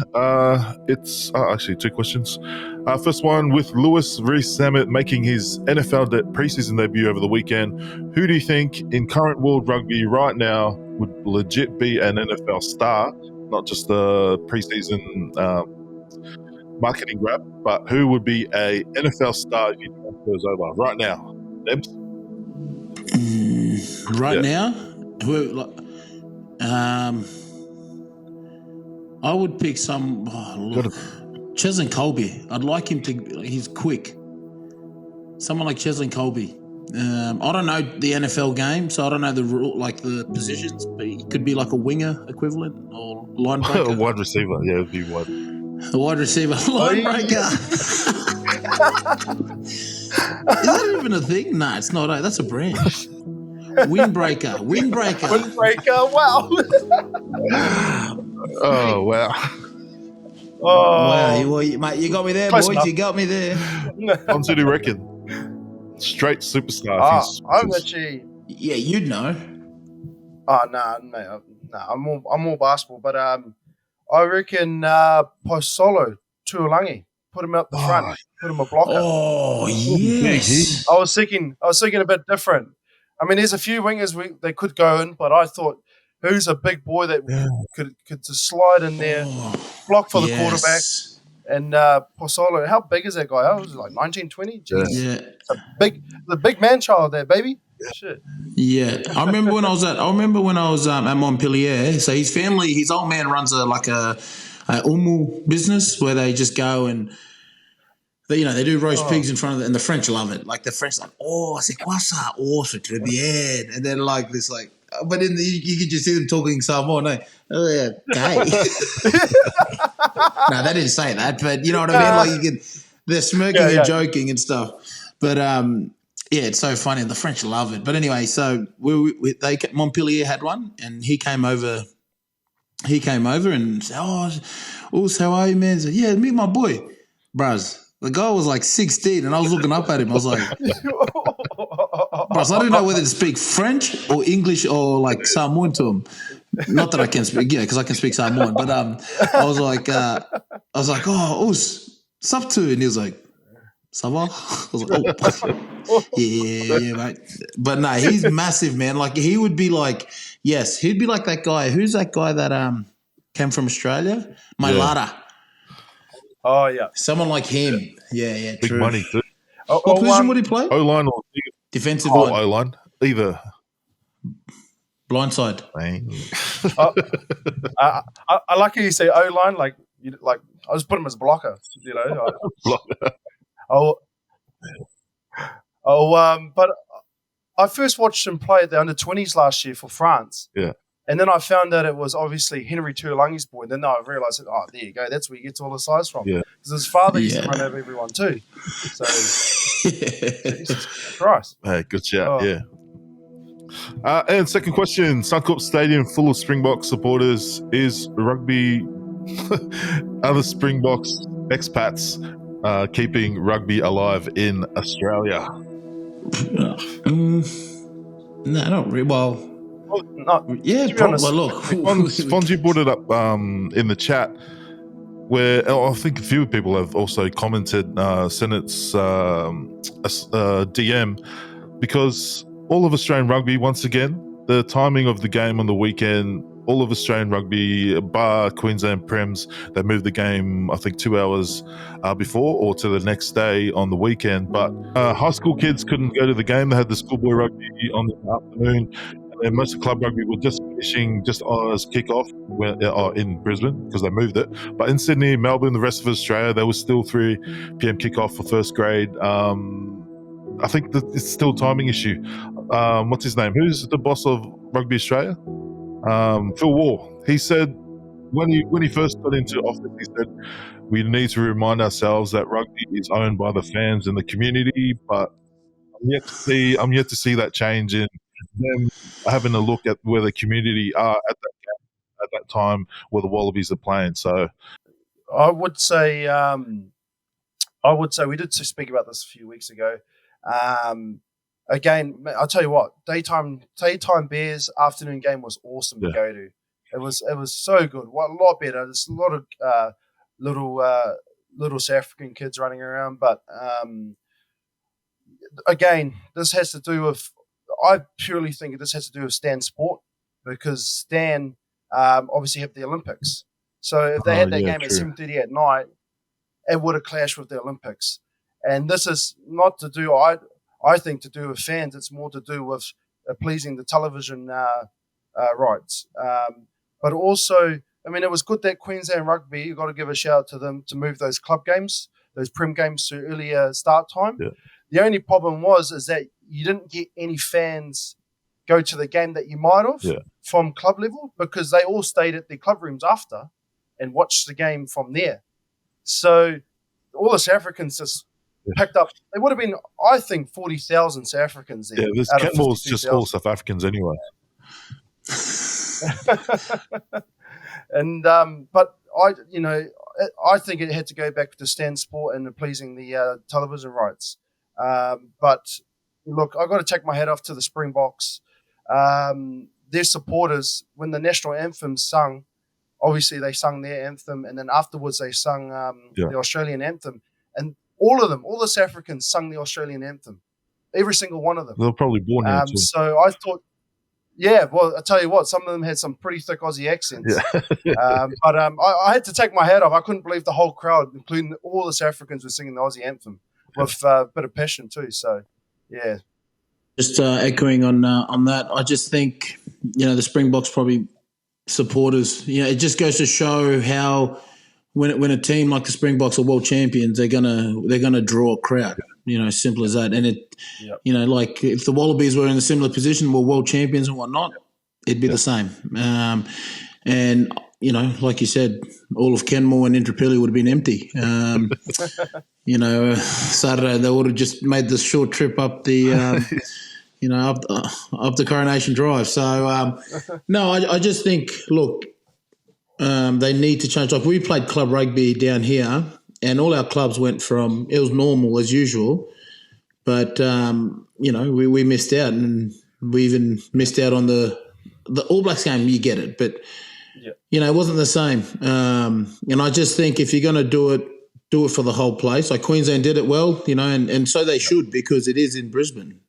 It's actually two questions. First one, with Lewis Rees-Zammit making his NFL preseason debut over the weekend, who do you think in current world rugby right now would legit be an NFL star, not just a preseason marketing grab, but who would be a NFL star if he transfers over right now? Debs? Now? I would pick Cheslin Colby. I'd like him to. He's quick. Someone like Cheslin Colby. I don't know the NFL game, so I don't know the positions. But he could be like a winger equivalent or linebacker. A wide receiver, yeah, it'd be wide. A wide receiver, linebacker. Is that even a thing? No, it's not. That's a brand. Windbreaker. Wow. Oh wow. Wow. Well, mate, you got me there, Close boys. enough. You got me there. What do you reckon? Straight superstar. I'm actually. Yeah, you'd know. Oh no, mate. I'm more basketball, but I reckon Posolo Tuolangi. Put him up the front. Put him a blocker. Oh yes. I was thinking a bit different. I mean, there's a few wingers they could go in, but I thought, who's a big boy that could just slide in there, block for the quarterback, and Posolo. How big is that guy? I was like 1920. Yeah, the big man child there, baby. Shit. Yeah, I remember when I was at Montpellier. So his old man runs a umu business where they just go and they do roast pigs in front of and the French love it. Like the French like, c'est quoi ça? Oh, c'est très bien. And then but in you could just see them talking Samoan. No, gay. No, they didn't say that, but you know what I mean. They're smirking and joking and stuff. But it's so funny. The French love it. But anyway, so Montpellier had one, and he came over. And said, how are you, man? He said, yeah, meet my boy, bros. The guy was like 16, and I was looking up at him. I was like, bros, I didn't know whether to speak French or English or like Samoan to him. Not that I can speak, because I can speak Samoan. But I was like, sup to? And he was like, ça va? I was like, yeah, mate. But no, he's massive, man. Like he would be like, he'd be like that guy. Who's that guy that came from Australia? Mailata. Oh yeah, someone like him. Yeah, big true. money too. What position would he play? O-line or defensive line? O-line, either. Blindside. I like how you say O-line. Like I just put him as blocker. But I first watched him play at the under-20s last year for France. Yeah. And then I found out it was obviously Henry Tuolangi's boy. And then I realised that, there you go, that's where he gets all the size from. Yeah. Because his father used to run over everyone too. So, Jesus Christ. Hey, good shout, yeah. And second question, Suncorp Stadium full of Springboks supporters. Is rugby, other Springboks expats keeping rugby alive in Australia? No, not really. Well, yeah, probably. Well, look, Fonzie brought it up in the chat, where I think a few people have also commented, Senate's DM, because all of Australian rugby, once again, the timing of the game on the weekend, all of Australian rugby, bar Queensland Prems, they moved the game, I think, 2 hours before or to the next day on the weekend. But high school kids couldn't go to the game. They had the schoolboy rugby on the afternoon. And most of club rugby were just finishing just as kick-off in Brisbane because they moved it. But in Sydney, Melbourne, the rest of Australia, there was still 3 p.m. kick-off for first grade. I think that it's still a timing issue. What's his name? Who's the boss of Rugby Australia? Phil Waugh. He said when he first got into office, he said we need to remind ourselves that rugby is owned by the fans and the community. But I'm yet to see that change in them having a look at where the community are at that time where the Wallabies are playing. So I would say we did speak about this a few weeks ago. Again, I'll tell you what, daytime Bears afternoon game was awesome to go to. It was so good. A lot better. There's a lot of little South African kids running around, but again, this has to do with. I purely think this has to do with Stan Sport, because Stan obviously have the Olympics. So if they had that game at 7:30 at night, it would have clashed with the Olympics. And this is not to do, I think, to do with fans. It's more to do with pleasing the television rights. But also, I mean, it was good that Queensland Rugby, you've got to give a shout out to them to move those club games, those Prem games to earlier start time. Yeah. The only problem is that you didn't get any fans go to the game that you might have from club level, because they all stayed at their club rooms after and watched the game from there. So all the South Africans just picked up. There would have been, I think, 40,000 South Africans there. Yeah, this Kenmore's just all South Africans anyway. And but I think it had to go back to Stan Sport and pleasing the television rights. But look, I've got to take my hat off to the Springboks. Their supporters, when the national anthem sung, obviously they sung their anthem, and then afterwards they sung the Australian anthem. And all of them, all the South Africans sung the Australian anthem. Every single one of them. They were probably born here too. So I thought, well, I tell you what, some of them had some pretty thick Aussie accents. Yeah. But I had to take my hat off. I couldn't believe the whole crowd, including all the South Africans, were singing the Aussie anthem with a bit of passion too. So, yeah. Just echoing on that, I just think, the Springboks probably supporters, it just goes to show how when a team like the Springboks are world champions, they're gonna draw a crowd. Simple as that. And it, like if the Wallabies were in a similar position, were world champions and whatnot, it'd be the same. And like you said, all of Kenmore and Intrapilli would have been empty. Saturday they would have just made this short trip up the, up the Coronation Drive. So no, I just think, look, they need to change. Like we played club rugby down here, and all our clubs went from, it was normal as usual, but we missed out, and we even missed out on the All Blacks game. You get it, but it wasn't the same. And I just think if you're going to do it for the whole place. Like Queensland did it well, and so they should, because it is in Brisbane.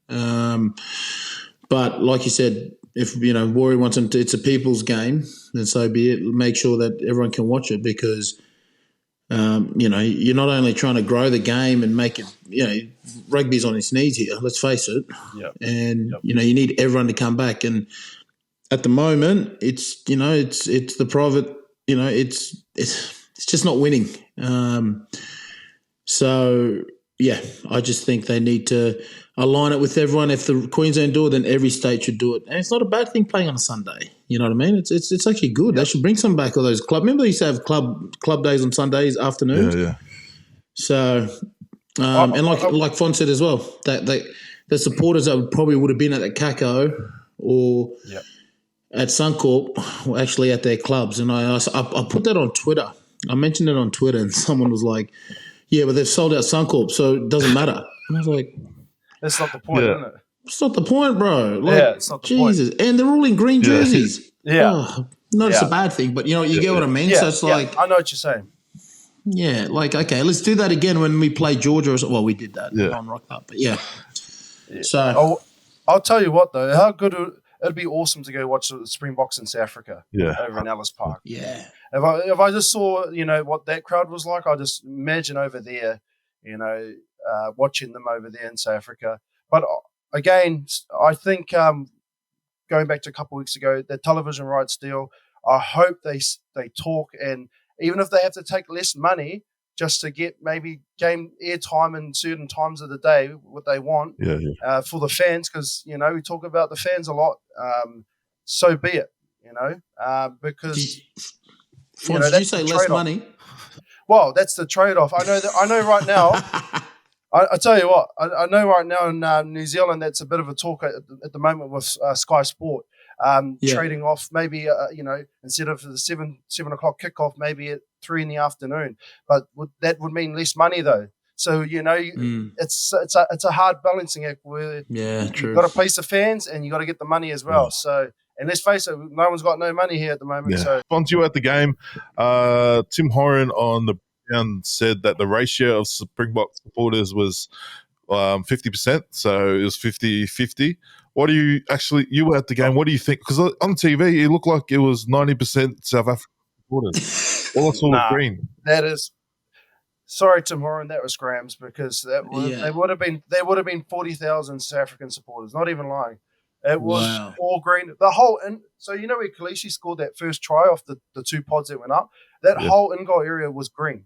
But like you said, if Warrior wants them to, it's a people's game, then so be it. Make sure that everyone can watch it, because you're not only trying to grow the game and make it. Rugby's on its knees here. Let's face it. Yep. And you need everyone to come back. And at the moment, it's it's the private. It's just not winning. So I just think they need to align it with everyone. If the Queensland do it, then every state should do it. And it's not a bad thing playing on a Sunday. You know what I mean? It's actually good. They should bring some back of those club. Remember they used to have club days on Sundays afternoons? Yeah. So, and like Fon said as well, that the supporters that probably would have been at the Kako or at Suncorp were actually at their clubs. And I put that on Twitter. I mentioned it on Twitter, and someone was like, "Yeah, but they've sold out Suncorp, so it doesn't matter." And I was like, "That's not the point, isn't it? It's not the point, bro." Like, it's not the Jesus, point. And they're all in green jerseys. It's a bad thing, but you get what I mean. So it's like, I know what you're saying. Yeah, like okay, let's do that again when we play Georgia. Well, we did that on Rock Up, but So I'll tell you what though, how good it'd be awesome to go watch the Springboks in South Africa. Over in Ellis Park. Yeah. If I just saw, what that crowd was like, I just imagine over there, watching them over there in South Africa. But again, I think going back to a couple of weeks ago, the television rights deal, I hope they talk, and even if they have to take less money just to get maybe game airtime in certain times of the day, what they want for the fans, because, we talk about the fans a lot, so be it, because... did you say less money? Well, that's the trade-off. I know right now. I tell you what. I know right now in New Zealand, that's a bit of a talk at the moment with Sky Sport, trading off maybe instead of the 7 o'clock kickoff, maybe at 3 p.m. But that would mean less money though. So it's a hard balancing act where you've got to please the fans and you got to get the money as well. So. And let's face it, no one's got no money here at the moment. So, Fonz, you at the game. Tim Horan on the ground said that the ratio of Springbok supporters was 50%, so it was 50-50. What do you were at the game, what do you think? Because on TV, it looked like it was 90% South African supporters. All that's all green. That is... Sorry, Tim Horan, that was scrams, because they would have been 40,000 South African supporters, not even lying. It was all green. The whole so where Khaleesi scored that first try off the 2 pods that went up. That whole in-goal area was green.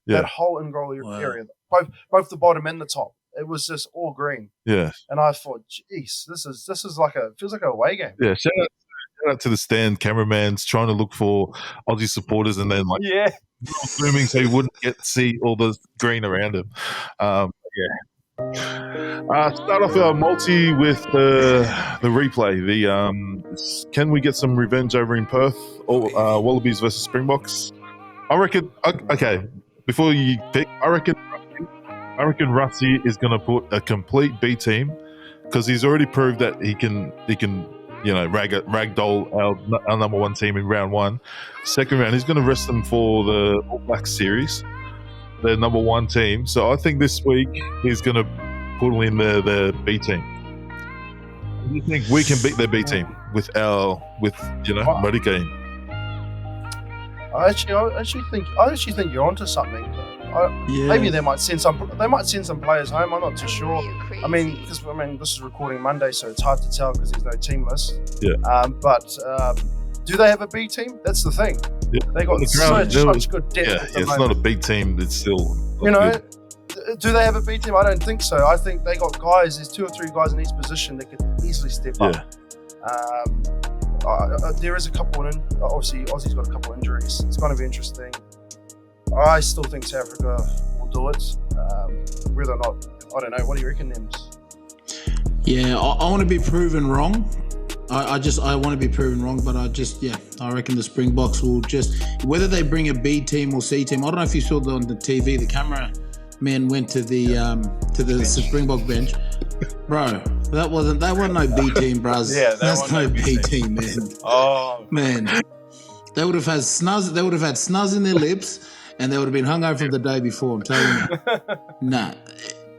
That whole in-goal area, both the bottom and the top, it was just all green. Yeah. And I thought, geez, this is feels like a away game. Yeah. Shout out to the stand cameramans trying to look for Aussie supporters, and then zooming so you wouldn't get to see all the green around him. Start off our multi with the replay. Can we get some revenge over in Perth? Wallabies versus Springboks. I reckon. Okay, before you pick, I reckon Rassie is going to put a complete B team, because he's already proved that he can ragdoll our number one team in round one. Second round, he's going to rest them for the All Blacks series, their number one team. So I think this week he's going to put in the B team. Do you think we can beat their B team with Marika? I actually think you're onto something. Maybe they might send some players home. I'm not too sure. I mean, this is recording Monday, so it's hard to tell because there's no team list. Yeah. But do they have a B team? That's the thing. Yeah. They got such good depth. Yeah, it's not a big team. It's still good. Do they have a B team? I don't think so. I think they got guys. There's 2 or 3 guys in each position that could easily step up. There is a couple. Obviously, Aussie's got a couple injuries. It's going to be interesting. I still think South Africa will do it. Whether or not, I don't know. What do you reckon, Nems? Yeah, I want to be proven wrong. I want to be proven wrong, but I reckon the Springboks will whether they bring a B team or C team. I don't know if you saw on the TV, the camera man went to the Springbok bench. Bro, that wasn't no B team, bros. Yeah, that's no B team, man. Oh man, they would have had snuzz. They would have had snuzz in their lips, and they would have been hungover from the day before. I'm telling you. Nah.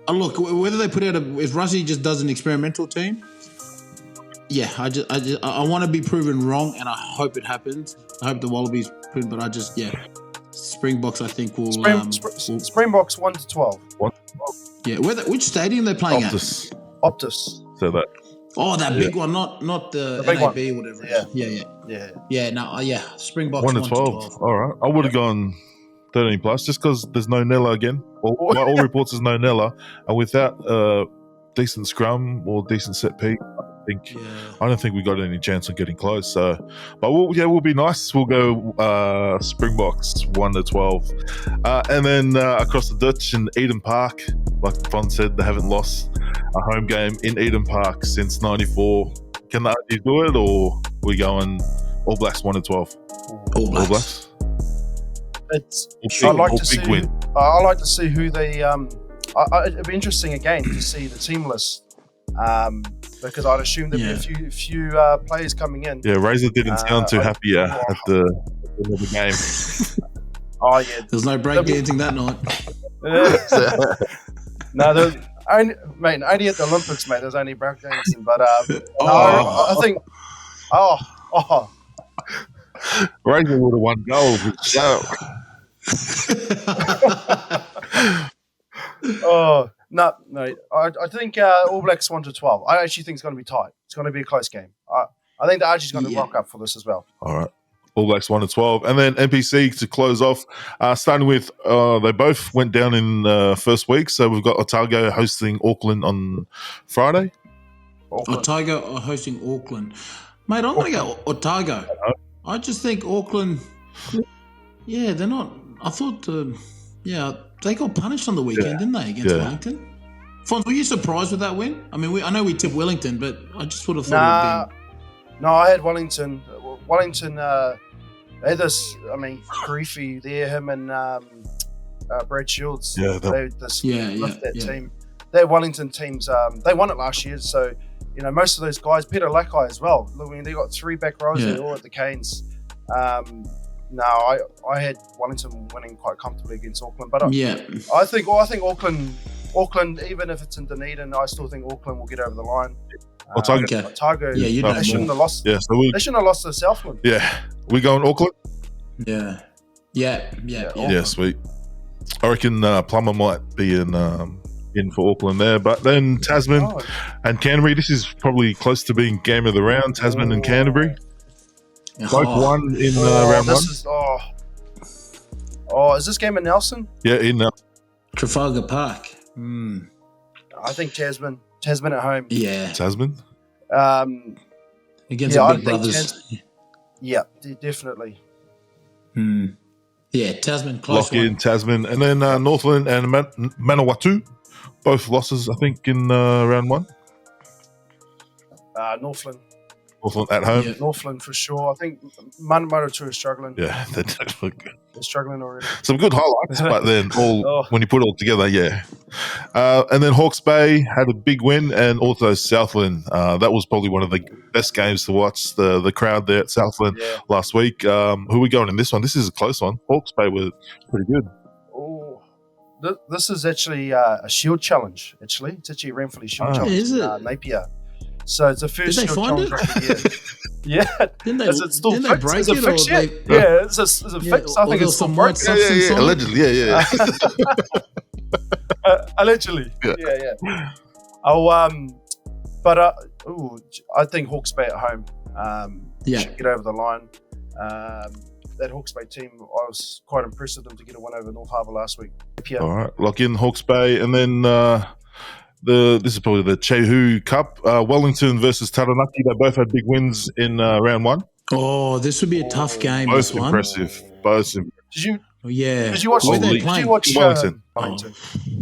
Look, whether they put out if Rassie just does an experimental team, I want to be proven wrong, and I hope it happens. I hope the Wallabies prove, but Springboks I think will Springboks 1-12. Yeah, which stadium they're playing Optus. So that. Oh, that big one, not the big NAB one. or whatever. Yeah. Springboks 1-12. All right, I would have gone 13 plus just because there's no Nella again. by all reports, there's no Nella, and without decent scrum or decent set piece, I don't think we got any chance of getting close. So, but we'll be nice. We'll go Springboks 1-12, and then across the Dutch in Eden Park, like Fon said, they haven't lost a home game in Eden Park since '94. Can the Argies do it, or we going All Blacks 1-12? All Blacks. I'd like to see. I like to see who they. It'd be interesting again to see the team list, because I'd assume there'd be a few players coming in. Yeah, Razor didn't sound too happy at the end of the game. Oh yeah, there's no breakdancing that night. No, only at the Olympics, mate. There's only breakdancing, but I think. Razor would have won gold. No. I think All Blacks 1-12. I actually think it's going to be tight. It's going to be a close game. I think the Archie's going to rock up for this as well. All right. All Blacks 1-12. And then NPC to close off, starting with they both went down in first week. So we've got Otago hosting Auckland on Friday. Otago are hosting Auckland. Mate, I'm going to go Otago. I just think Auckland, they're not. I thought, they got punished on the weekend, didn't they, against Wellington? Fons, were you surprised with that win? I mean, I know we tipped Wellington, but I just would have thought it would have been. No, I had Wellington. Wellington, they had this, Karifi there, him and Brad Shields. Yeah, they just left that team. Their Wellington teams, they won it last year, so, most of those guys, Peter Lakai as well. I mean, they got 3 back rows, they're all at the Canes. No, I had Wellington winning quite comfortably against Auckland, but I think Auckland, even if it's in Dunedin, I still think Auckland will get over the line. Otago, they shouldn't have lost. Yeah, so they shouldn't have lost to Southland. Yeah, we going Auckland. Yeah, sweet. I reckon Plummer might be in for Auckland there, but then Tasman and Canterbury. This is probably close to being game of the round. Tasman and Canterbury. Both won in round one. Is this game in Nelson? Yeah, in Trafalgar Park. I think Tasman at home. Yeah, Tasman. Against the Big Brothers. Definitely. Yeah, Tasman close. Lock in Tasman, and then Northland and Manawatu, both losses, I think, in round one. Northland at home. Yeah, Northland for sure. I think Manawatu is struggling. Yeah, they're struggling already. Some good highlights, but then when you put it all together, and then Hawke's Bay had a big win, and also Southland. That was probably one of the best games to watch. The crowd there at Southland last week. Who are we going in this one? This is a close one. Hawke's Bay were pretty good. This is actually a shield challenge. Actually, it's actually a Renfrey shield challenge. Is it Napier? So it's a first shield challenge. Yeah. Didn't they break it? It's a fix. I think it's some white substance. Yeah. Allegedly, yeah. Allegedly, yeah. I think Hawke's Bay at home. Should get over the line. That Hawke's Bay team, I was quite impressed with them to get a win over North Harbour last week. All right, lock in Hawke's Bay, and then this is probably the Chehu Cup. Wellington versus Taranaki. They both had big wins in round one. Oh, this would be a tough game. Both impressive. Did you watch? Wellington?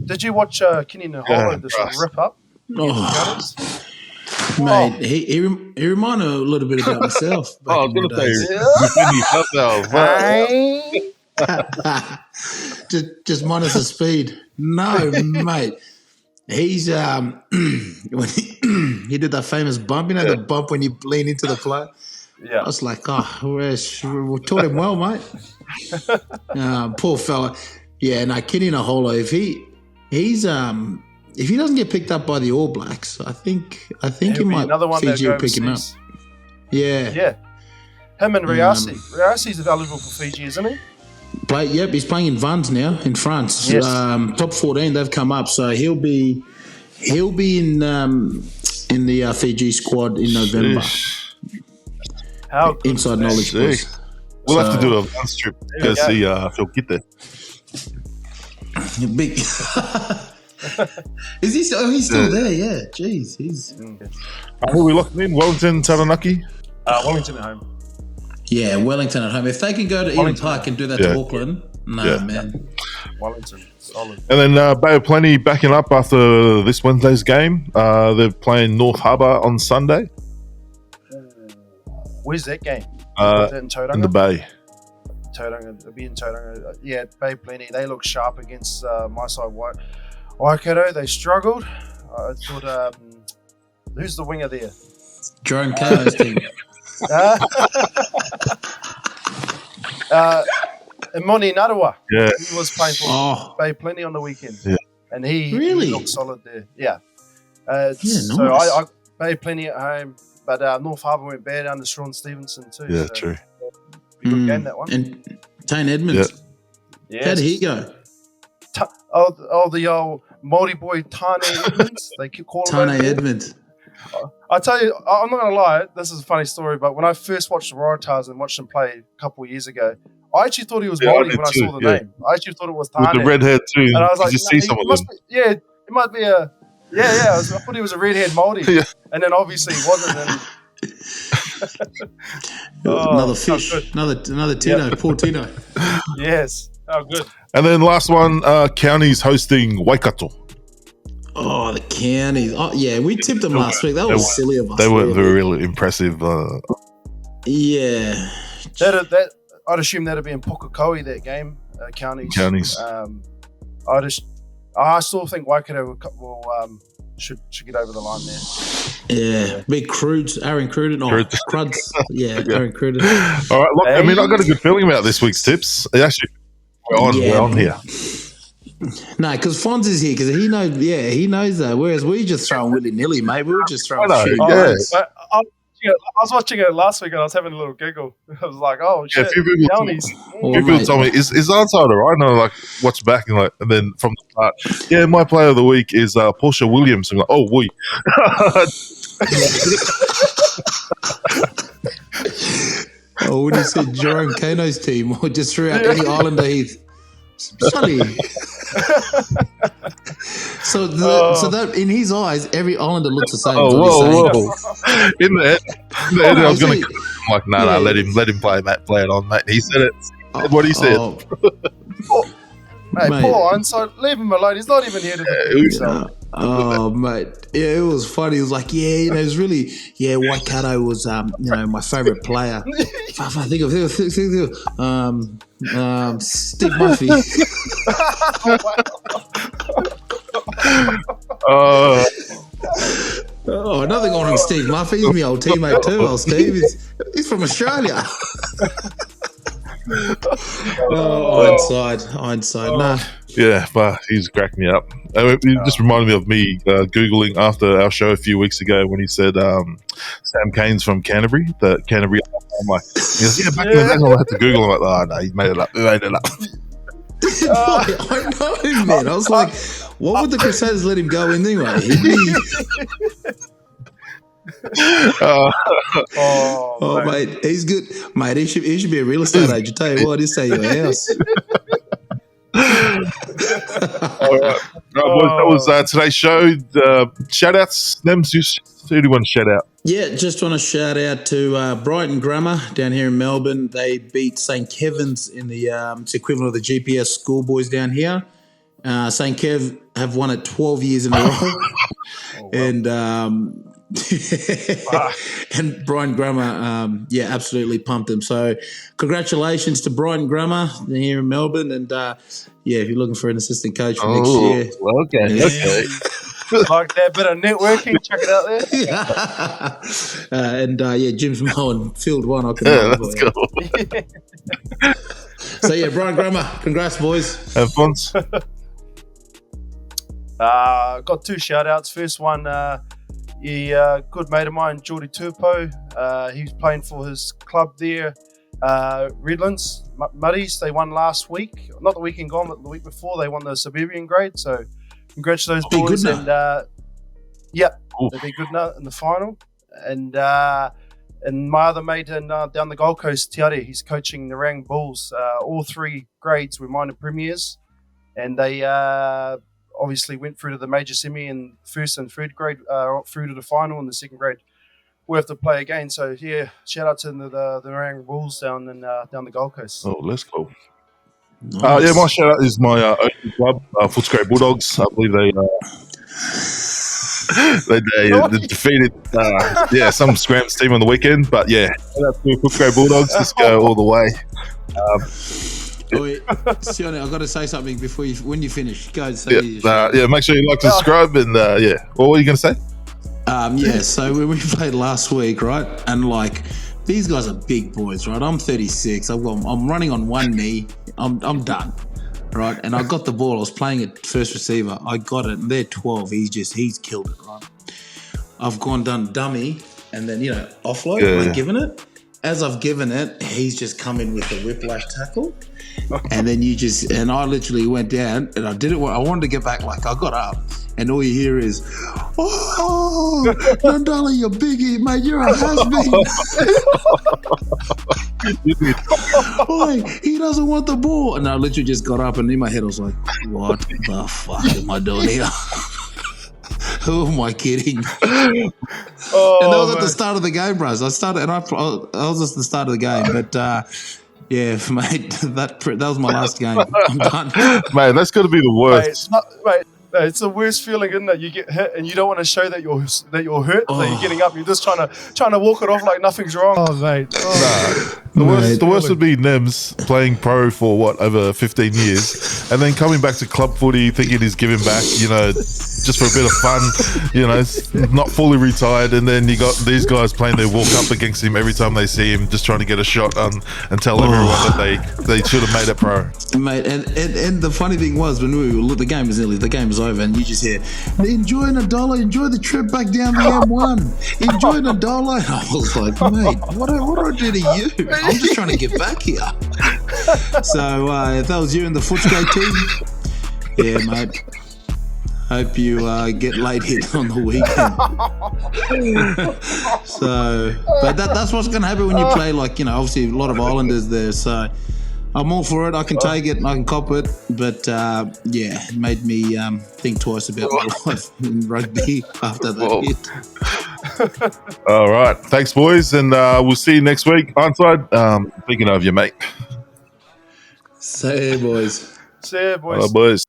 Did you watch Kenny Naholo just rip up? Mate, he reminded me a little bit about myself. I was going to say, just minus the speed. No, mate. He's when he did that famous bump, the bump when you lean into the play. Yeah, I was like, we taught him well, mate. Poor fella. Yeah, no, Kenny Naholo, if he doesn't get picked up by the All Blacks, I think he might. Fiji will pick him up. Yeah. Him and Rassie. Rassie's available for Fiji, isn't he? He's playing in Vannes now in France. Yes. Top 14, they've come up, so he'll be in the Fiji squad in November. How inside knowledge, please. We'll have to do a Vannes trip to go see Phil Kitte. Big. Is he? Oh, he's still there. Yeah. Jeez, he's. Who are we locking in? Wellington, Taranaki? Wellington at home. Yeah, Wellington at home. If they can go to Eden Park and do that to Auckland, man. Wellington, solid. And then Bay of Plenty backing up after this Wednesday's game. They're playing North Harbour on Sunday. Where's that game? Is that in Tauranga? In the Bay. Tauranga. It'll be in Tauranga. Yeah, Bay of Plenty. They look sharp against my side. Waikato, they struggled. I thought, who's the winger there? Jerome Kano's team. Imoni Narawa. Yeah. He was playing for Bay Plenty on the weekend. Yeah. And he looked solid there. Yeah. Nice. So I Bay Plenty at home, but North Harbour went bad under Sean Stevenson too. Yeah, so true. Good game, that one. And Tane Edmonds. Yes. How did he go? The old Māori boy Tane Edmonds. They keep calling him Tane Edmonds. I tell you, I'm not going to lie, this is a funny story, but when I first watched the Waratahs and watched them play a couple of years ago, I actually thought he was Māori when I saw the name. I actually thought it was Tane. With the red hair too. And I was like, did you see some of them? It might be a... Yeah, I thought he was a red-haired Māori. Yeah. And then obviously he wasn't. Another fish. Another Tino. Yep. Poor Tino. Yes. Oh, good. And then last one, Counties hosting Waikato. Oh, the Counties. Oh, yeah, we tipped them last week. That was silly of us. They weren't really impressive. Yeah. I'd assume that'd be in Pukekohe, that game, Counties. I still think Waikato should get over the line there. Yeah. Big Crudes, Aaron Cruden. Oh, Cruds. Yeah, Aaron Cruden. All right, look, I mean, I've got a good feeling about this week's tips. It actually, we're on here. No, because Fonz is here because he knows. Yeah, he knows that. Whereas we just throwing willy nilly, mate. We were just throwing shit. I was watching it last week and I was having a little giggle. I was like, "Oh shit!" A few people told me, "Is Anside alright?" And I like watch back and then from the start, yeah, my player of the week is Portia Williams. I'm like, "Oh, we." Oh, when you said Jerome Kano's team, or just threw out any Islander, he's Sully. So that in his eyes, every Islander looks the same. Whoa. In the end, I was going to. I'm like, no, let him play it on, mate. He said it. What he said. Mate, poor Anside, leave him alone. He's not even here to defend himself. Oh, mate. Yeah, it was funny. It was like, it was really, Waikato was, my favourite player. If I think of Steve Murphy. Nothing on him, Steve Murphy. He's my old teammate too. Old Steve. He's from Australia. Hindsight. Nah. Yeah, but he's cracked me up. It just reminded me of me Googling after our show a few weeks ago when he said Sam Cane's from Canterbury. The Canterbury. I'm like, he goes, back in the day, I had to Google. I'm like, oh, no, he made it up. I know him, man. I was like, what would the Crusaders let him go in anyway? Mate, he's good. Mate, he should be a real estate agent. Tell you what, he'll sell you a house. All right. That was today's show. Shout outs. Who do you want to shout out? Yeah, just want to shout out to Brighton Grammar down here in Melbourne. They beat St. Kevin's in the it's equivalent of the GPS schoolboys down here. St. Kev have won it 12 years in a row. Oh, wow. And and Brighton Grammar, absolutely pumped them. So congratulations to Brighton Grammar here in Melbourne. And if you're looking for an assistant coach for next year. Okay. Like that bit of networking, check it out there. Jim's mowing field one. Let's go. So Brian Grammar, congrats, boys. Have fun. Got two shout outs. First one, good mate of mine, Geordie Turpo. He's playing for his club there, Redlands Muddies. They won last week, not the weekend gone, but the week before. They won the suburban grade. So congrats to those boys. And they'll be good now in the final. And my other mate down the Gold Coast, Tiare, he's coaching the Rang Bulls. All three grades were minor premiers. and they obviously went through to the major semi in first and third grade, through to the final in the second grade. We have to play again. So yeah, shout out to the Narang Bulls down the Gold Coast. Oh, let's go. Nice. Yeah, my shout out is my own club, Footscray Bulldogs. I believe they defeated some Scrams team on the weekend. But yeah, shout out to Footscray Bulldogs. Let's go all the way. Wait, Sione, I've got to say something before when you finish. Go and say make sure you like, subscribe, and what were you going to say? So when we played last week, right, and like these guys are big boys, right? I'm 36. I'm running on one knee. I'm done, right? And I got the ball. I was playing at first receiver. I got it, and they're 12. He's killed it, right? I've done dummy, and then offload. Given it. As I've given it, he's just come in with a whiplash tackle. And then I literally went down and I did it. I wanted to get back, like I got up and all you hear is, "Oh, Nandala, you biggie, mate, you're a has-been." Like, he doesn't want the ball. And I literally just got up and in my head I was like, what the fuck am I doing here? Who am I kidding? And that was at the start of the game, bros. I was at the start of the game, but yeah, mate, that was my last game. I'm done. Mate, that's got to be the worst. Mate, it's the worst feeling, isn't it? You get hit and you don't want to show that you're hurt. That you're getting up. You're just trying to walk it off like nothing's wrong. Oh, mate. The worst would be Nems playing pro for over 15 years, and then coming back to club footy thinking he's giving back, just for a bit of fun, not fully retired, and then you got these guys playing their walk up against him every time they see him, just trying to get a shot and tell everyone that they should have made it pro. Mate, and the funny thing was when the game was over, and you just hear, "Enjoy Nadala, enjoy the trip back down the M1, enjoy Nadala." And I was like, mate, what do I do to you? I'm just trying to get back here. So if that was you and the Footscray team, yeah, mate. Hope you get late hit on the weekend. But that's what's going to happen when you play, obviously a lot of Islanders there. So I'm all for it. I can take it and I can cop it. But it made me think twice about my life in rugby after that hit. All right. Thanks, boys. And we'll see you next week. Ironside, thinking of you, mate. See you, boys. See you, boys. Hello, boys.